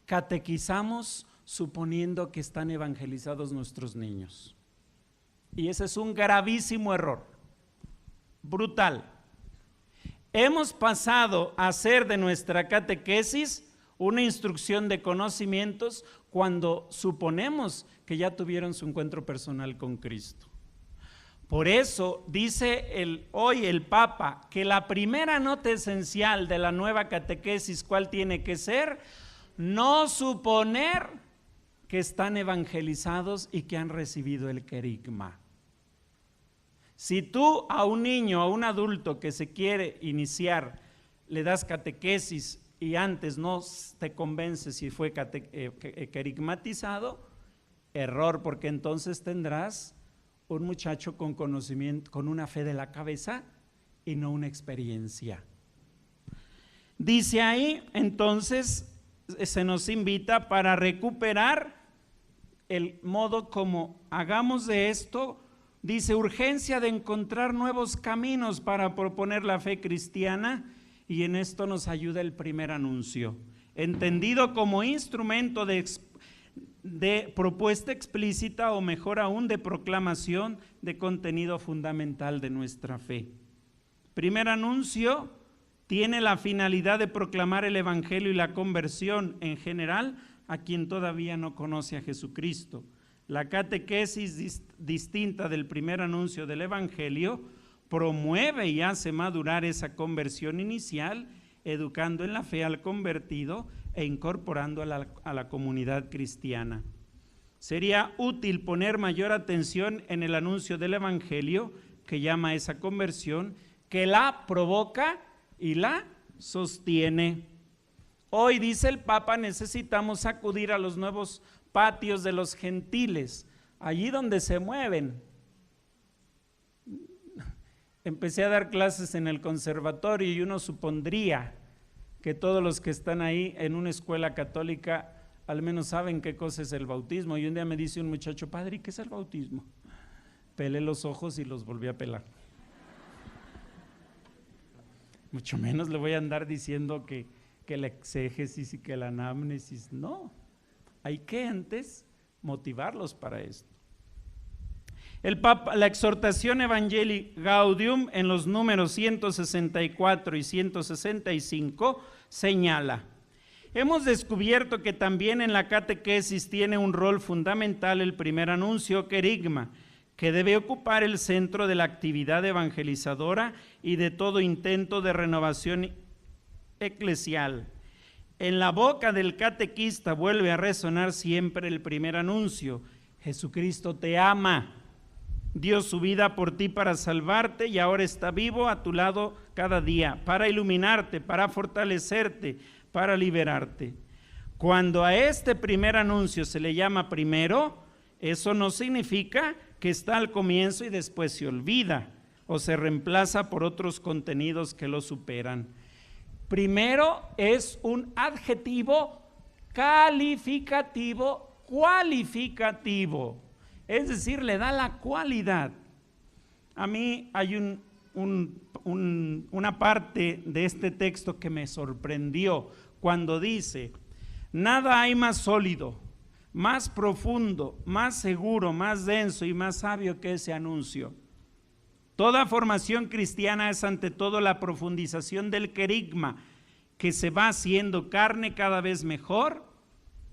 Catequizamos suponiendo que están evangelizados nuestros niños, y ese es un gravísimo error, brutal. Hemos pasado a hacer de nuestra catequesis una instrucción de conocimientos cuando suponemos que ya tuvieron su encuentro personal con Cristo. Por eso dice hoy el Papa que la primera nota esencial de la nueva catequesis, ¿cuál tiene que ser? No suponer que están evangelizados y que han recibido el querigma. Si tú a un niño, a un adulto que se quiere iniciar, le das catequesis y antes no te convences si fue querigmatizado, error, porque entonces tendrás un muchacho con conocimiento, con una fe de la cabeza y no una experiencia. Dice ahí, entonces, se nos invita para recuperar el modo como hagamos de esto. Dice, urgencia de encontrar nuevos caminos para proponer la fe cristiana, y en esto nos ayuda el primer anuncio, entendido como instrumento de propuesta explícita, o mejor aún, de proclamación de contenido fundamental de nuestra fe. Primer anuncio tiene la finalidad de proclamar el evangelio y la conversión en general a quien todavía no conoce a Jesucristo. La catequesis distinta del primer anuncio del evangelio promueve y hace madurar esa conversión inicial, educando en la fe al convertido e incorporando a la comunidad cristiana. Sería útil poner mayor atención en el anuncio del evangelio, que llama a esa conversión, que la provoca y la sostiene. Hoy, dice el Papa, necesitamos acudir a los nuevos patios de los gentiles, allí donde se mueven. Empecé a dar clases en el conservatorio y uno supondría que todos los que están ahí en una escuela católica al menos saben qué cosa es el bautismo. Y un día me dice un muchacho, padre, ¿qué es el bautismo? Pelé los ojos y los volví a pelar. Mucho menos le voy a andar diciendo que la exégesis y que la anamnesis. No, hay que antes motivarlos para esto. La exhortación Evangelii Gaudium en los números 164 y 165 señala: hemos descubierto que también en la catequesis tiene un rol fundamental el primer anuncio, querigma, que debe ocupar el centro de la actividad evangelizadora y de todo intento de renovación eclesial. En la boca del catequista vuelve a resonar siempre el primer anuncio: Jesucristo te ama, dio su vida por ti para salvarte y ahora está vivo a tu lado cada día, para iluminarte, para fortalecerte, para liberarte. Cuando a este primer anuncio se le llama primero, eso no significa que está al comienzo y después se olvida o se reemplaza por otros contenidos que lo superan. Primero es un adjetivo calificativo, cualificativo, es decir, le da la cualidad. A mí hay una parte de este texto que me sorprendió cuando dice: nada hay más sólido, más profundo, más seguro, más denso y más sabio que ese anuncio. Toda formación cristiana es ante todo la profundización del querigma, que se va haciendo carne cada vez mejor,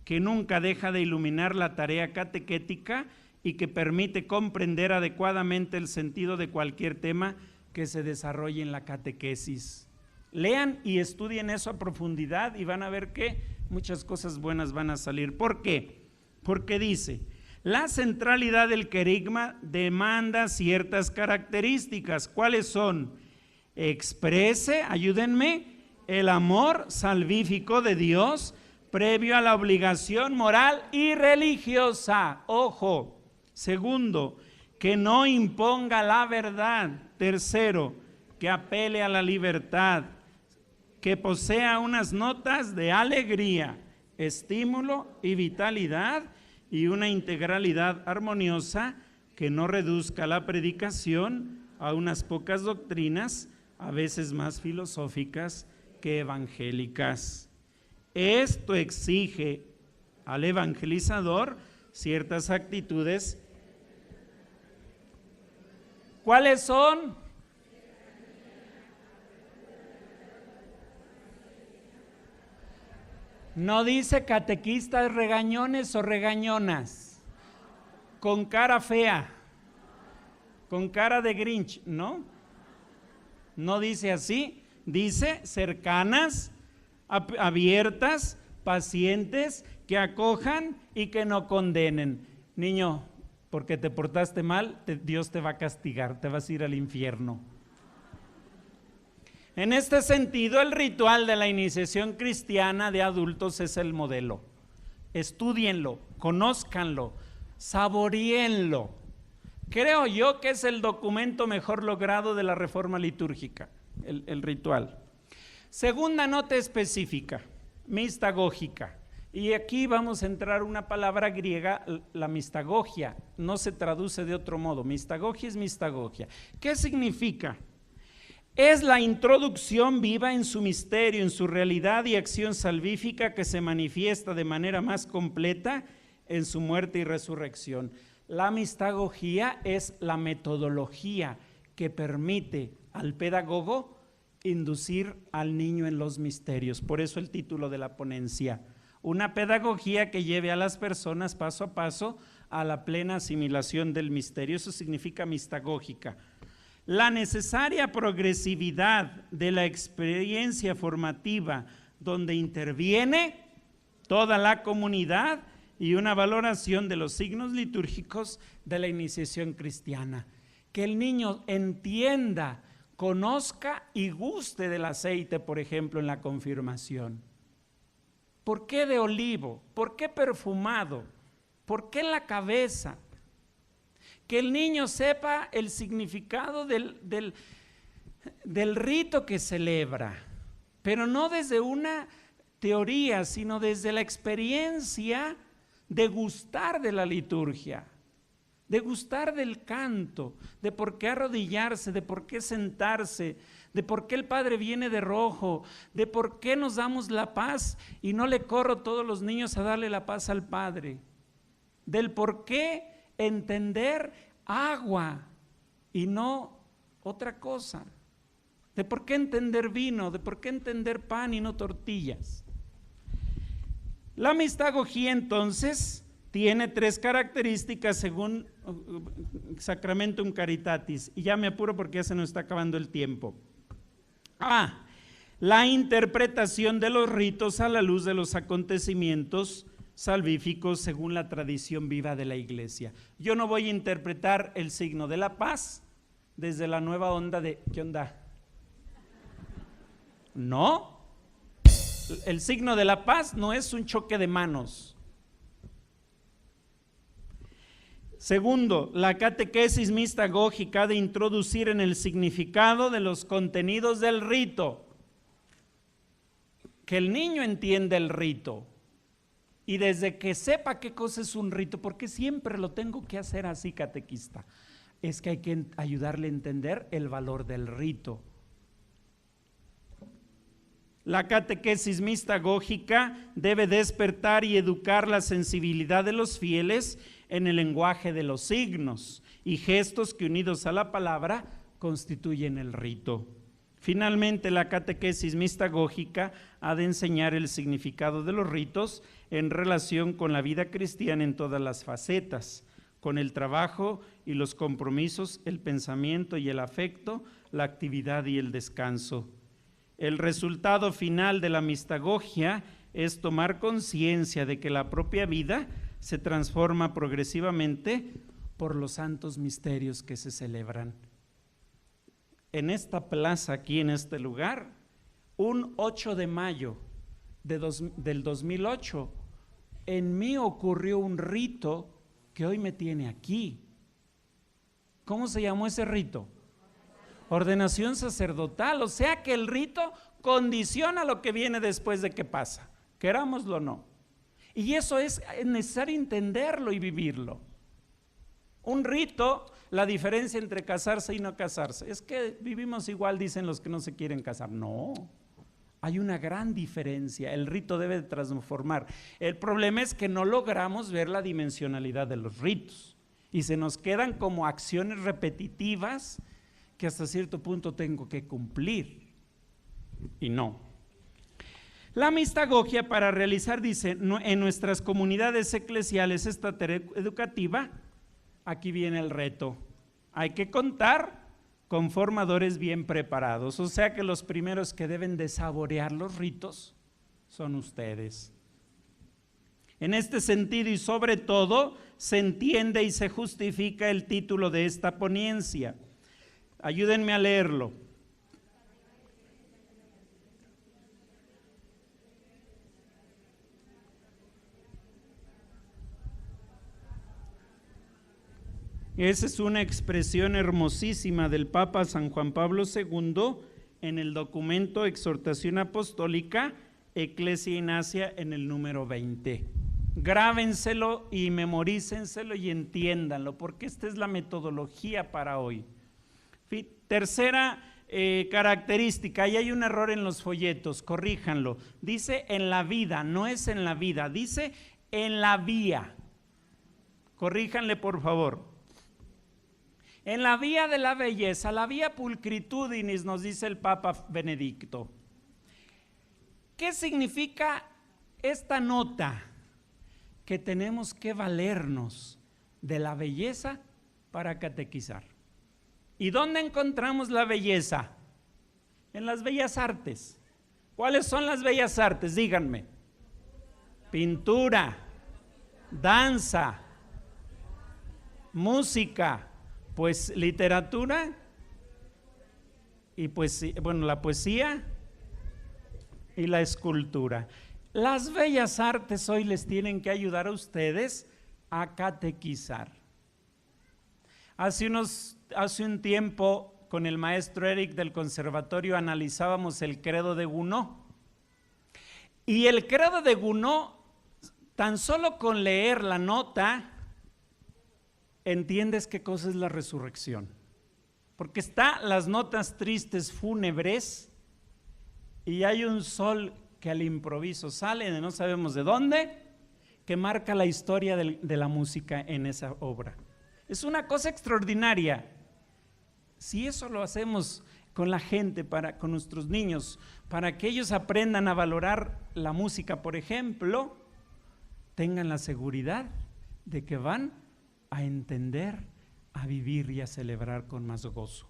que nunca deja de iluminar la tarea catequética y que permite comprender adecuadamente el sentido de cualquier tema que se desarrolle en la catequesis. Lean y estudien eso a profundidad y van a ver que muchas cosas buenas van a salir. ¿Por qué? Porque dice: la centralidad del querigma demanda ciertas características. ¿Cuáles son? Exprese, ayúdenme, el amor salvífico de Dios previo a la obligación moral y religiosa. Ojo. Segundo, que no imponga la verdad. Tercero, que apele a la libertad, que posea unas notas de alegría, estímulo y vitalidad y una integralidad armoniosa que no reduzca la predicación a unas pocas doctrinas, a veces más filosóficas que evangélicas. Esto exige al evangelizador ciertas actitudes. ¿Cuáles son? No dice catequistas regañones o regañonas, con cara fea, con cara de Grinch, ¿no? No dice así, dice cercanas, abiertas, pacientes, que acojan y que no condenen. Niño, porque te portaste mal, Dios te va a castigar, te vas a ir al infierno. En este sentido, el ritual de la iniciación cristiana de adultos es el modelo. Estúdienlo, conózcanlo, saboríenlo. Creo yo que es el documento mejor logrado de la reforma litúrgica, el ritual. Segunda nota específica, mistagógica. Y aquí vamos a entrar una palabra griega, la mistagogia, no se traduce de otro modo. Mistagogia es mistagogia. ¿Qué significa? Es la introducción viva en su misterio, en su realidad y acción salvífica que se manifiesta de manera más completa en su muerte y resurrección. La mistagogía es la metodología que permite al pedagogo inducir al niño en los misterios. Por eso el título de la ponencia: una pedagogía que lleve a las personas paso a paso a la plena asimilación del misterio. Eso significa mistagógica. La necesaria progresividad de la experiencia formativa donde interviene toda la comunidad y una valoración de los signos litúrgicos de la iniciación cristiana. Que el niño entienda, conozca y guste del aceite, por ejemplo, en la confirmación. ¿Por qué de olivo? ¿Por qué perfumado? ¿Por qué en la cabeza? Que el niño sepa el significado del rito que celebra, pero no desde una teoría, sino desde la experiencia de gustar de la liturgia, de gustar del canto, de por qué arrodillarse, de por qué sentarse, de por qué el Padre viene de rojo, de por qué nos damos la paz y no le corro todos los niños a darle la paz al Padre, del por qué entender agua y no otra cosa. ¿De por qué entender vino? ¿De por qué entender pan y no tortillas? La mistagogía entonces tiene 3 características según Sacramentum Caritatis, y ya me apuro porque ya se nos está acabando el tiempo. La interpretación de los ritos a la luz de los acontecimientos salvíficos según la tradición viva de la Iglesia. Yo no voy a interpretar el signo de la paz desde la nueva onda de ¿qué onda? No, el signo de la paz no es un choque de manos. Segundo, la catequesis mistagógica ha de introducir en el significado de los contenidos del rito, que el niño entienda el rito, y desde que sepa qué cosa es un rito, porque siempre lo tengo que hacer así, catequista, es que hay que ayudarle a entender el valor del rito. La catequesis mistagógica debe despertar y educar la sensibilidad de los fieles en el lenguaje de los signos y gestos que, unidos a la palabra, constituyen el rito. Finalmente, la catequesis mistagógica ha de enseñar el significado de los ritos en relación con la vida cristiana en todas las facetas, con el trabajo y los compromisos, el pensamiento y el afecto, la actividad y el descanso. El resultado final de la mistagogia es tomar conciencia de que la propia vida se transforma progresivamente por los santos misterios que se celebran. En esta plaza, aquí en este lugar, un 8 de mayo del 2008, en mí ocurrió un rito que hoy me tiene aquí. ¿Cómo se llamó ese rito? Ordenación sacerdotal. O sea que el rito condiciona lo que viene después de que pasa, querámoslo o no. Y eso es necesario entenderlo y vivirlo. Un rito, la diferencia entre casarse y no casarse, es que vivimos igual, dicen los que no se quieren casar. No, hay una gran diferencia. El rito debe de transformar. El problema es que no logramos ver la dimensionalidad de los ritos y se nos quedan como acciones repetitivas que hasta cierto punto tengo que cumplir, y no. La mistagogia para realizar, dice, en nuestras comunidades eclesiales esta tarea educativa, aquí viene el reto, hay que contar con formadores bien preparados, o sea que los primeros que deben de saborear los ritos son ustedes. En este sentido y sobre todo se entiende y se justifica el título de esta ponencia. Ayúdenme a leerlo. Esa es una expresión hermosísima del Papa San Juan Pablo II en el documento Exhortación Apostólica Ecclesia in Asia en el número 20. Grábenselo y memorícenselo y entiéndanlo, porque esta es la metodología para hoy. Tercera característica, ahí hay un error en los folletos, corríjanlo. Dice en la vida, no es en la vida, dice en la vía. Corríjanle por favor. En la vía de la belleza, la vía pulcritudinis, nos dice el Papa Benedicto. ¿Qué significa esta nota? Que tenemos que valernos de la belleza para catequizar. ¿Y dónde encontramos la belleza? En las bellas artes. ¿Cuáles son las bellas artes? Díganme. Pintura, danza, música, pues literatura y la poesía y la escultura. Las bellas artes hoy les tienen que ayudar a ustedes a catequizar. Hace un tiempo con el maestro Eric del conservatorio analizábamos el credo de Gounod. Y el credo de Gounod, tan solo con leer la nota, entiendes qué cosa es la resurrección. Porque está las notas tristes, fúnebres, y hay un sol que al improviso sale de no sabemos de dónde, que marca la historia de la música en esa obra. Es una cosa extraordinaria. Si eso lo hacemos con la gente, con nuestros niños, para que ellos aprendan a valorar la música, por ejemplo, tengan la seguridad de que van a entender, a vivir y a celebrar con más gozo.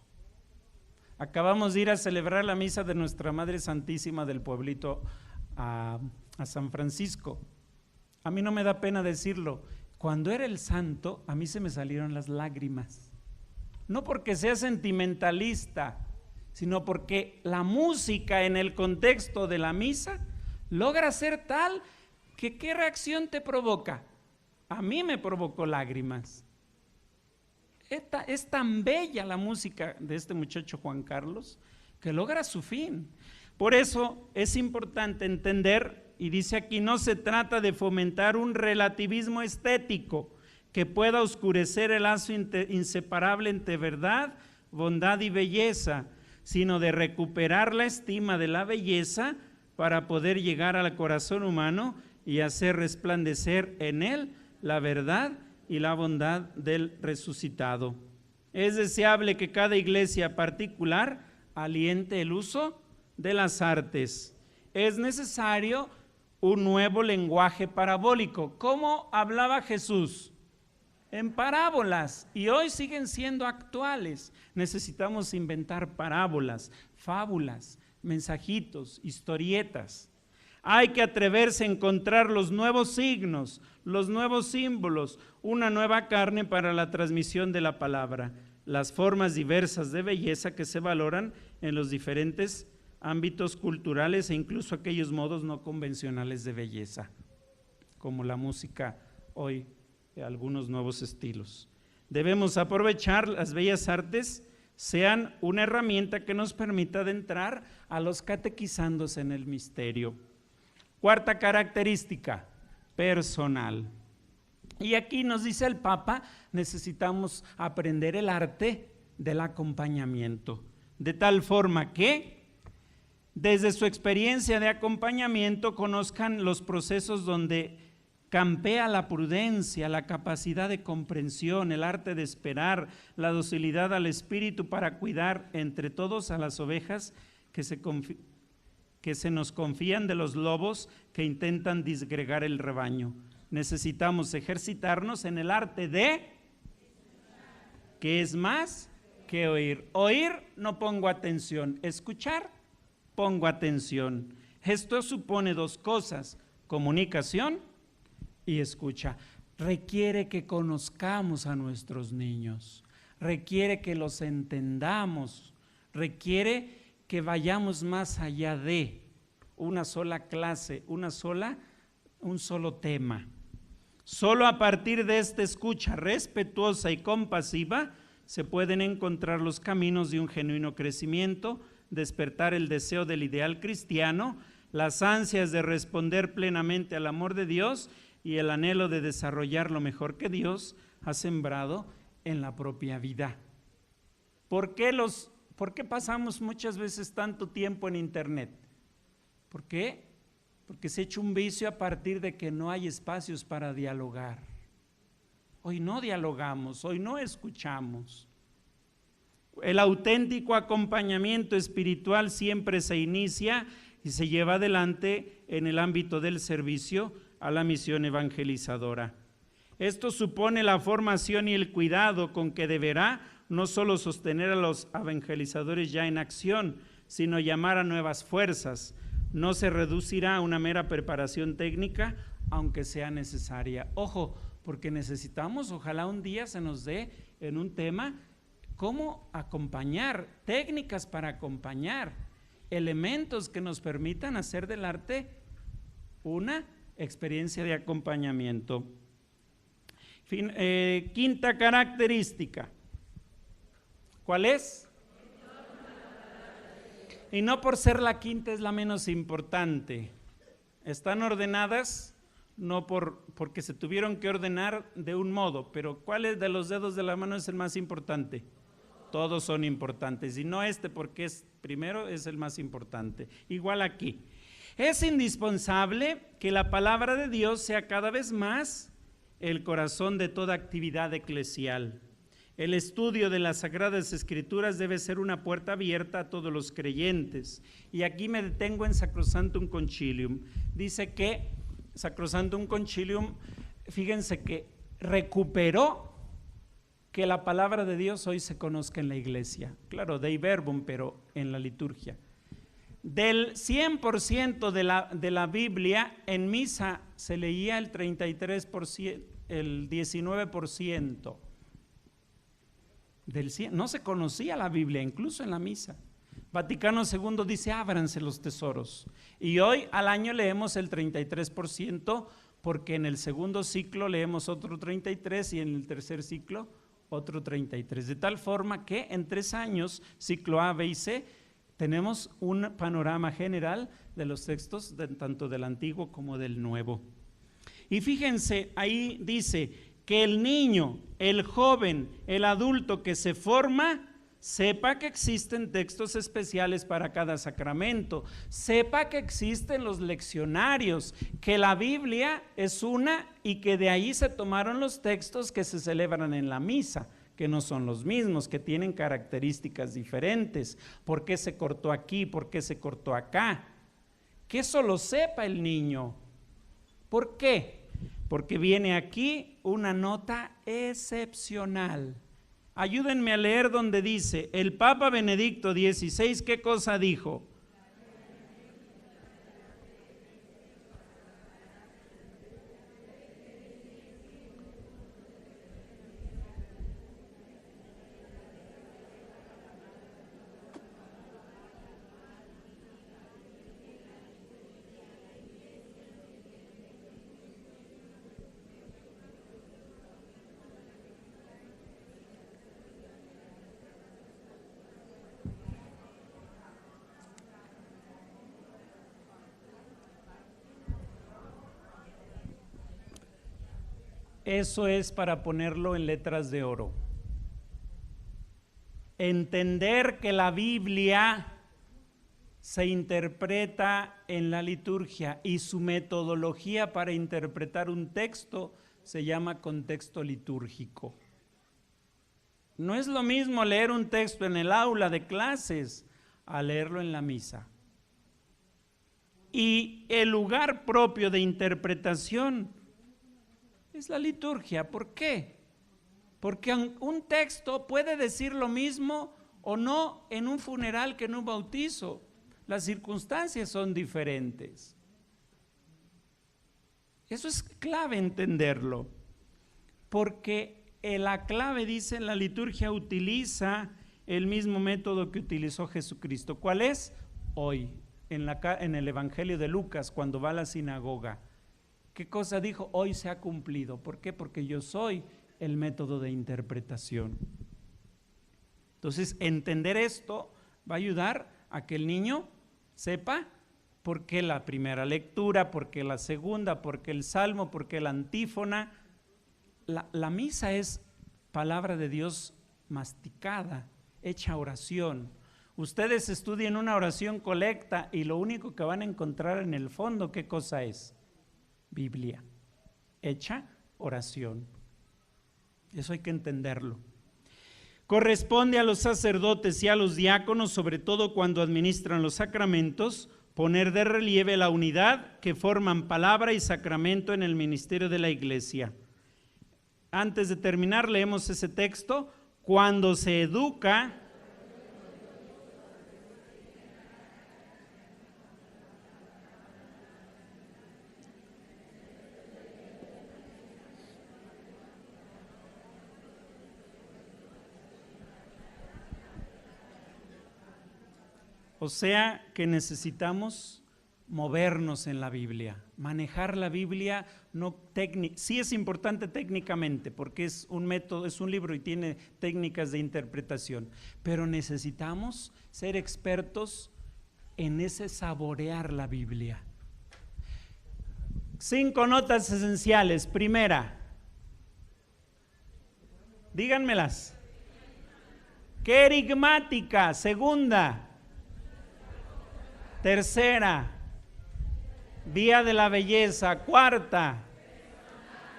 Acabamos de ir a celebrar la misa de Nuestra Madre Santísima del pueblito a San Francisco. A mí no me da pena decirlo, cuando era el santo a mí se me salieron las lágrimas, no porque sea sentimentalista, sino porque la música en el contexto de la misa logra ser tal que ¿qué reacción te provoca? A mí me provocó lágrimas. Es tan bella la música de este muchacho Juan Carlos que logra su fin. Por eso es importante entender, y dice aquí, no se trata de fomentar un relativismo estético que pueda oscurecer el lazo inseparable entre verdad, bondad y belleza, sino de recuperar la estima de la belleza para poder llegar al corazón humano y hacer resplandecer en él la verdad y la bondad del resucitado. Es deseable que cada iglesia particular aliente el uso de las artes. Es necesario un nuevo lenguaje parabólico. ¿Cómo hablaba Jesús? En parábolas, y hoy siguen siendo actuales. Necesitamos inventar parábolas, fábulas, mensajitos, historietas. Hay que atreverse a encontrar los nuevos signos, los nuevos símbolos, una nueva carne para la transmisión de la palabra, las formas diversas de belleza que se valoran en los diferentes ámbitos culturales e incluso aquellos modos no convencionales de belleza, como la música hoy, algunos nuevos estilos. Debemos aprovechar las bellas artes, sean una herramienta que nos permita adentrar a los catequizandos en el misterio. Cuarta característica, personal. Y aquí nos dice el Papa, necesitamos aprender el arte del acompañamiento, de tal forma que desde su experiencia de acompañamiento conozcan los procesos donde campea la prudencia, la capacidad de comprensión, el arte de esperar, la docilidad al espíritu para cuidar entre todos a las ovejas que se nos confían de los lobos que intentan disgregar el rebaño. Necesitamos ejercitarnos en el arte de, que es más que oír. Oír no pongo atención, escuchar pongo atención. Esto supone dos cosas, comunicación y escucha. Requiere que conozcamos a nuestros niños, requiere que los entendamos, requiere que vayamos más allá de una sola clase, un solo tema. Solo a partir de esta escucha respetuosa y compasiva se pueden encontrar los caminos de un genuino crecimiento, despertar el deseo del ideal cristiano, las ansias de responder plenamente al amor de Dios y el anhelo de desarrollar lo mejor que Dios ha sembrado en la propia vida. ¿Por qué pasamos muchas veces tanto tiempo en internet? ¿Por qué? Porque se ha hecho un vicio a partir de que no hay espacios para dialogar. Hoy no dialogamos, hoy no escuchamos. El auténtico acompañamiento espiritual siempre se inicia y se lleva adelante en el ámbito del servicio a la misión evangelizadora. Esto supone la formación y el cuidado con que deberá no solo sostener a los evangelizadores ya en acción, sino llamar a nuevas fuerzas. No se reducirá a una mera preparación técnica, aunque sea necesaria. Ojo, porque necesitamos, ojalá un día se nos dé en un tema, cómo acompañar, técnicas para acompañar, elementos que nos permitan hacer del arte una experiencia de acompañamiento. Quinta característica, ¿cuál es? Y no por ser la quinta es la menos importante. Están ordenadas no porque se tuvieron que ordenar de un modo, pero ¿cuál de los dedos de la mano es el más importante? Todos son importantes, y no porque es primero, es el más importante. Igual aquí. Es indispensable que la palabra de Dios sea cada vez más el corazón de toda actividad eclesial. El estudio de las Sagradas Escrituras debe ser una puerta abierta a todos los creyentes. Y aquí me detengo en Sacrosanctum Concilium. Dice que Sacrosanctum Concilium, fíjense que recuperó que la palabra de Dios hoy se conozca en la iglesia. Claro, Dei Verbum, pero en la liturgia. Del 100% de la Biblia, en misa se leía el 33%, el 19%. Del 100, no se conocía la Biblia, incluso en la misa. Vaticano II dice, ábranse los tesoros. Y hoy al año leemos el 33%, porque en el segundo ciclo leemos otro 33% y en el tercer ciclo otro 33%. De tal forma que en 3 años, ciclo A, B y C, tenemos un panorama general de los textos tanto del Antiguo como del Nuevo. Y fíjense, ahí dice que el niño, el joven, el adulto que se forma, sepa que existen textos especiales para cada sacramento, sepa que existen los leccionarios, que la Biblia es una y que de ahí se tomaron los textos que se celebran en la misa, que no son los mismos, que tienen características diferentes. ¿Por qué se cortó aquí? ¿Por qué se cortó acá? Que eso lo sepa el niño. ¿Por qué? Porque viene aquí una nota excepcional. Ayúdenme a leer donde dice, el Papa Benedicto XVI, ¿qué cosa dijo? Eso es para ponerlo en letras de oro. Entender que la Biblia se interpreta en la liturgia y su metodología para interpretar un texto se llama contexto litúrgico. No es lo mismo leer un texto en el aula de clases a leerlo en la misa. Y el lugar propio de interpretación es la liturgia. ¿Por qué? Porque un texto puede decir lo mismo o no en un funeral que en un bautizo. Las circunstancias son diferentes. Eso es clave entenderlo, porque la clave, dice, la liturgia utiliza el mismo método que utilizó Jesucristo. ¿Cuál es? Hoy, en el Evangelio de Lucas, cuando va a la sinagoga. ¿Qué cosa dijo? Hoy se ha cumplido. ¿Por qué? Porque yo soy el método de interpretación. Entonces, entender esto va a ayudar a que el niño sepa por qué la primera lectura, por qué la segunda, por qué el salmo, por qué la antífona. La misa es palabra de Dios masticada, hecha oración. Ustedes estudien una oración colecta y lo único que van a encontrar en el fondo, ¿qué cosa es? Biblia, hecha oración. Eso hay que entenderlo. Corresponde a los sacerdotes y a los diáconos, sobre todo cuando administran los sacramentos, poner de relieve la unidad que forman palabra y sacramento en el ministerio de la Iglesia. Antes de terminar, leemos ese texto. Cuando se educa, o sea que necesitamos movernos en la Biblia, manejar la Biblia, sí es importante técnicamente porque es un método, es un libro y tiene técnicas de interpretación, pero necesitamos ser expertos en ese saborear la Biblia. 5 notas esenciales. Primera, díganmelas. Querigmática. Segunda. Tercera, vía de la belleza. Cuarta,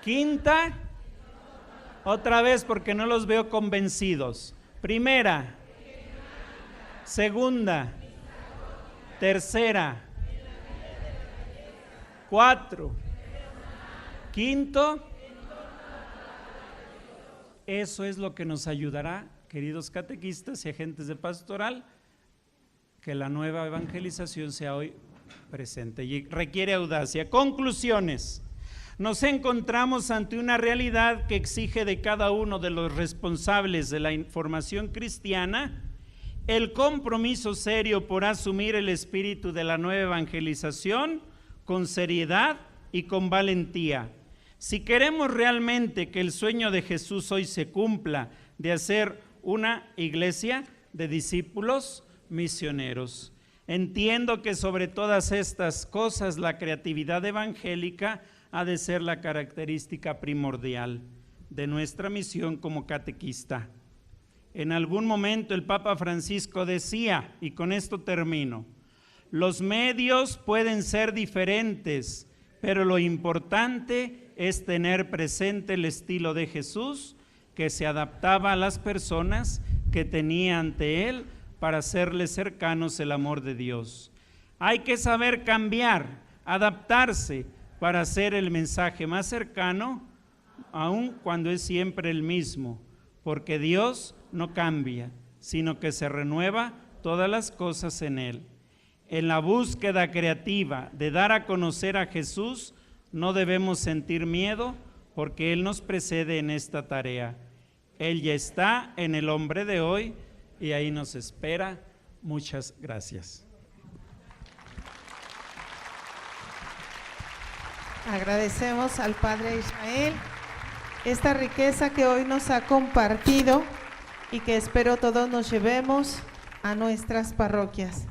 quinta, Otra vez porque no los veo convencidos. Primera, segunda, tercera, 4, quinto. Eso es lo que nos ayudará, queridos catequistas y agentes de pastoral, que la nueva evangelización sea hoy presente y requiere audacia. Conclusiones. Nos encontramos ante una realidad que exige de cada uno de los responsables de la formación cristiana el compromiso serio por asumir el espíritu de la nueva evangelización con seriedad y con valentía. Si queremos realmente que el sueño de Jesús hoy se cumpla, de hacer una iglesia de discípulos misioneros. Entiendo que sobre todas estas cosas la creatividad evangélica ha de ser la característica primordial de nuestra misión como catequista. En algún momento el Papa Francisco decía, y con esto termino, los medios pueden ser diferentes, pero lo importante es tener presente el estilo de Jesús que se adaptaba a las personas que tenía ante él para hacerles cercanos el amor de Dios. Hay que saber cambiar, adaptarse para hacer el mensaje más cercano, aun cuando es siempre el mismo, porque Dios no cambia, sino que se renueva todas las cosas en él. En la búsqueda creativa de dar a conocer a Jesús, no debemos sentir miedo, porque Él nos precede en esta tarea. Él ya está en el hombre de hoy y ahí nos espera. Muchas gracias. Agradecemos al Padre Ismael esta riqueza que hoy nos ha compartido y que espero todos nos llevemos a nuestras parroquias.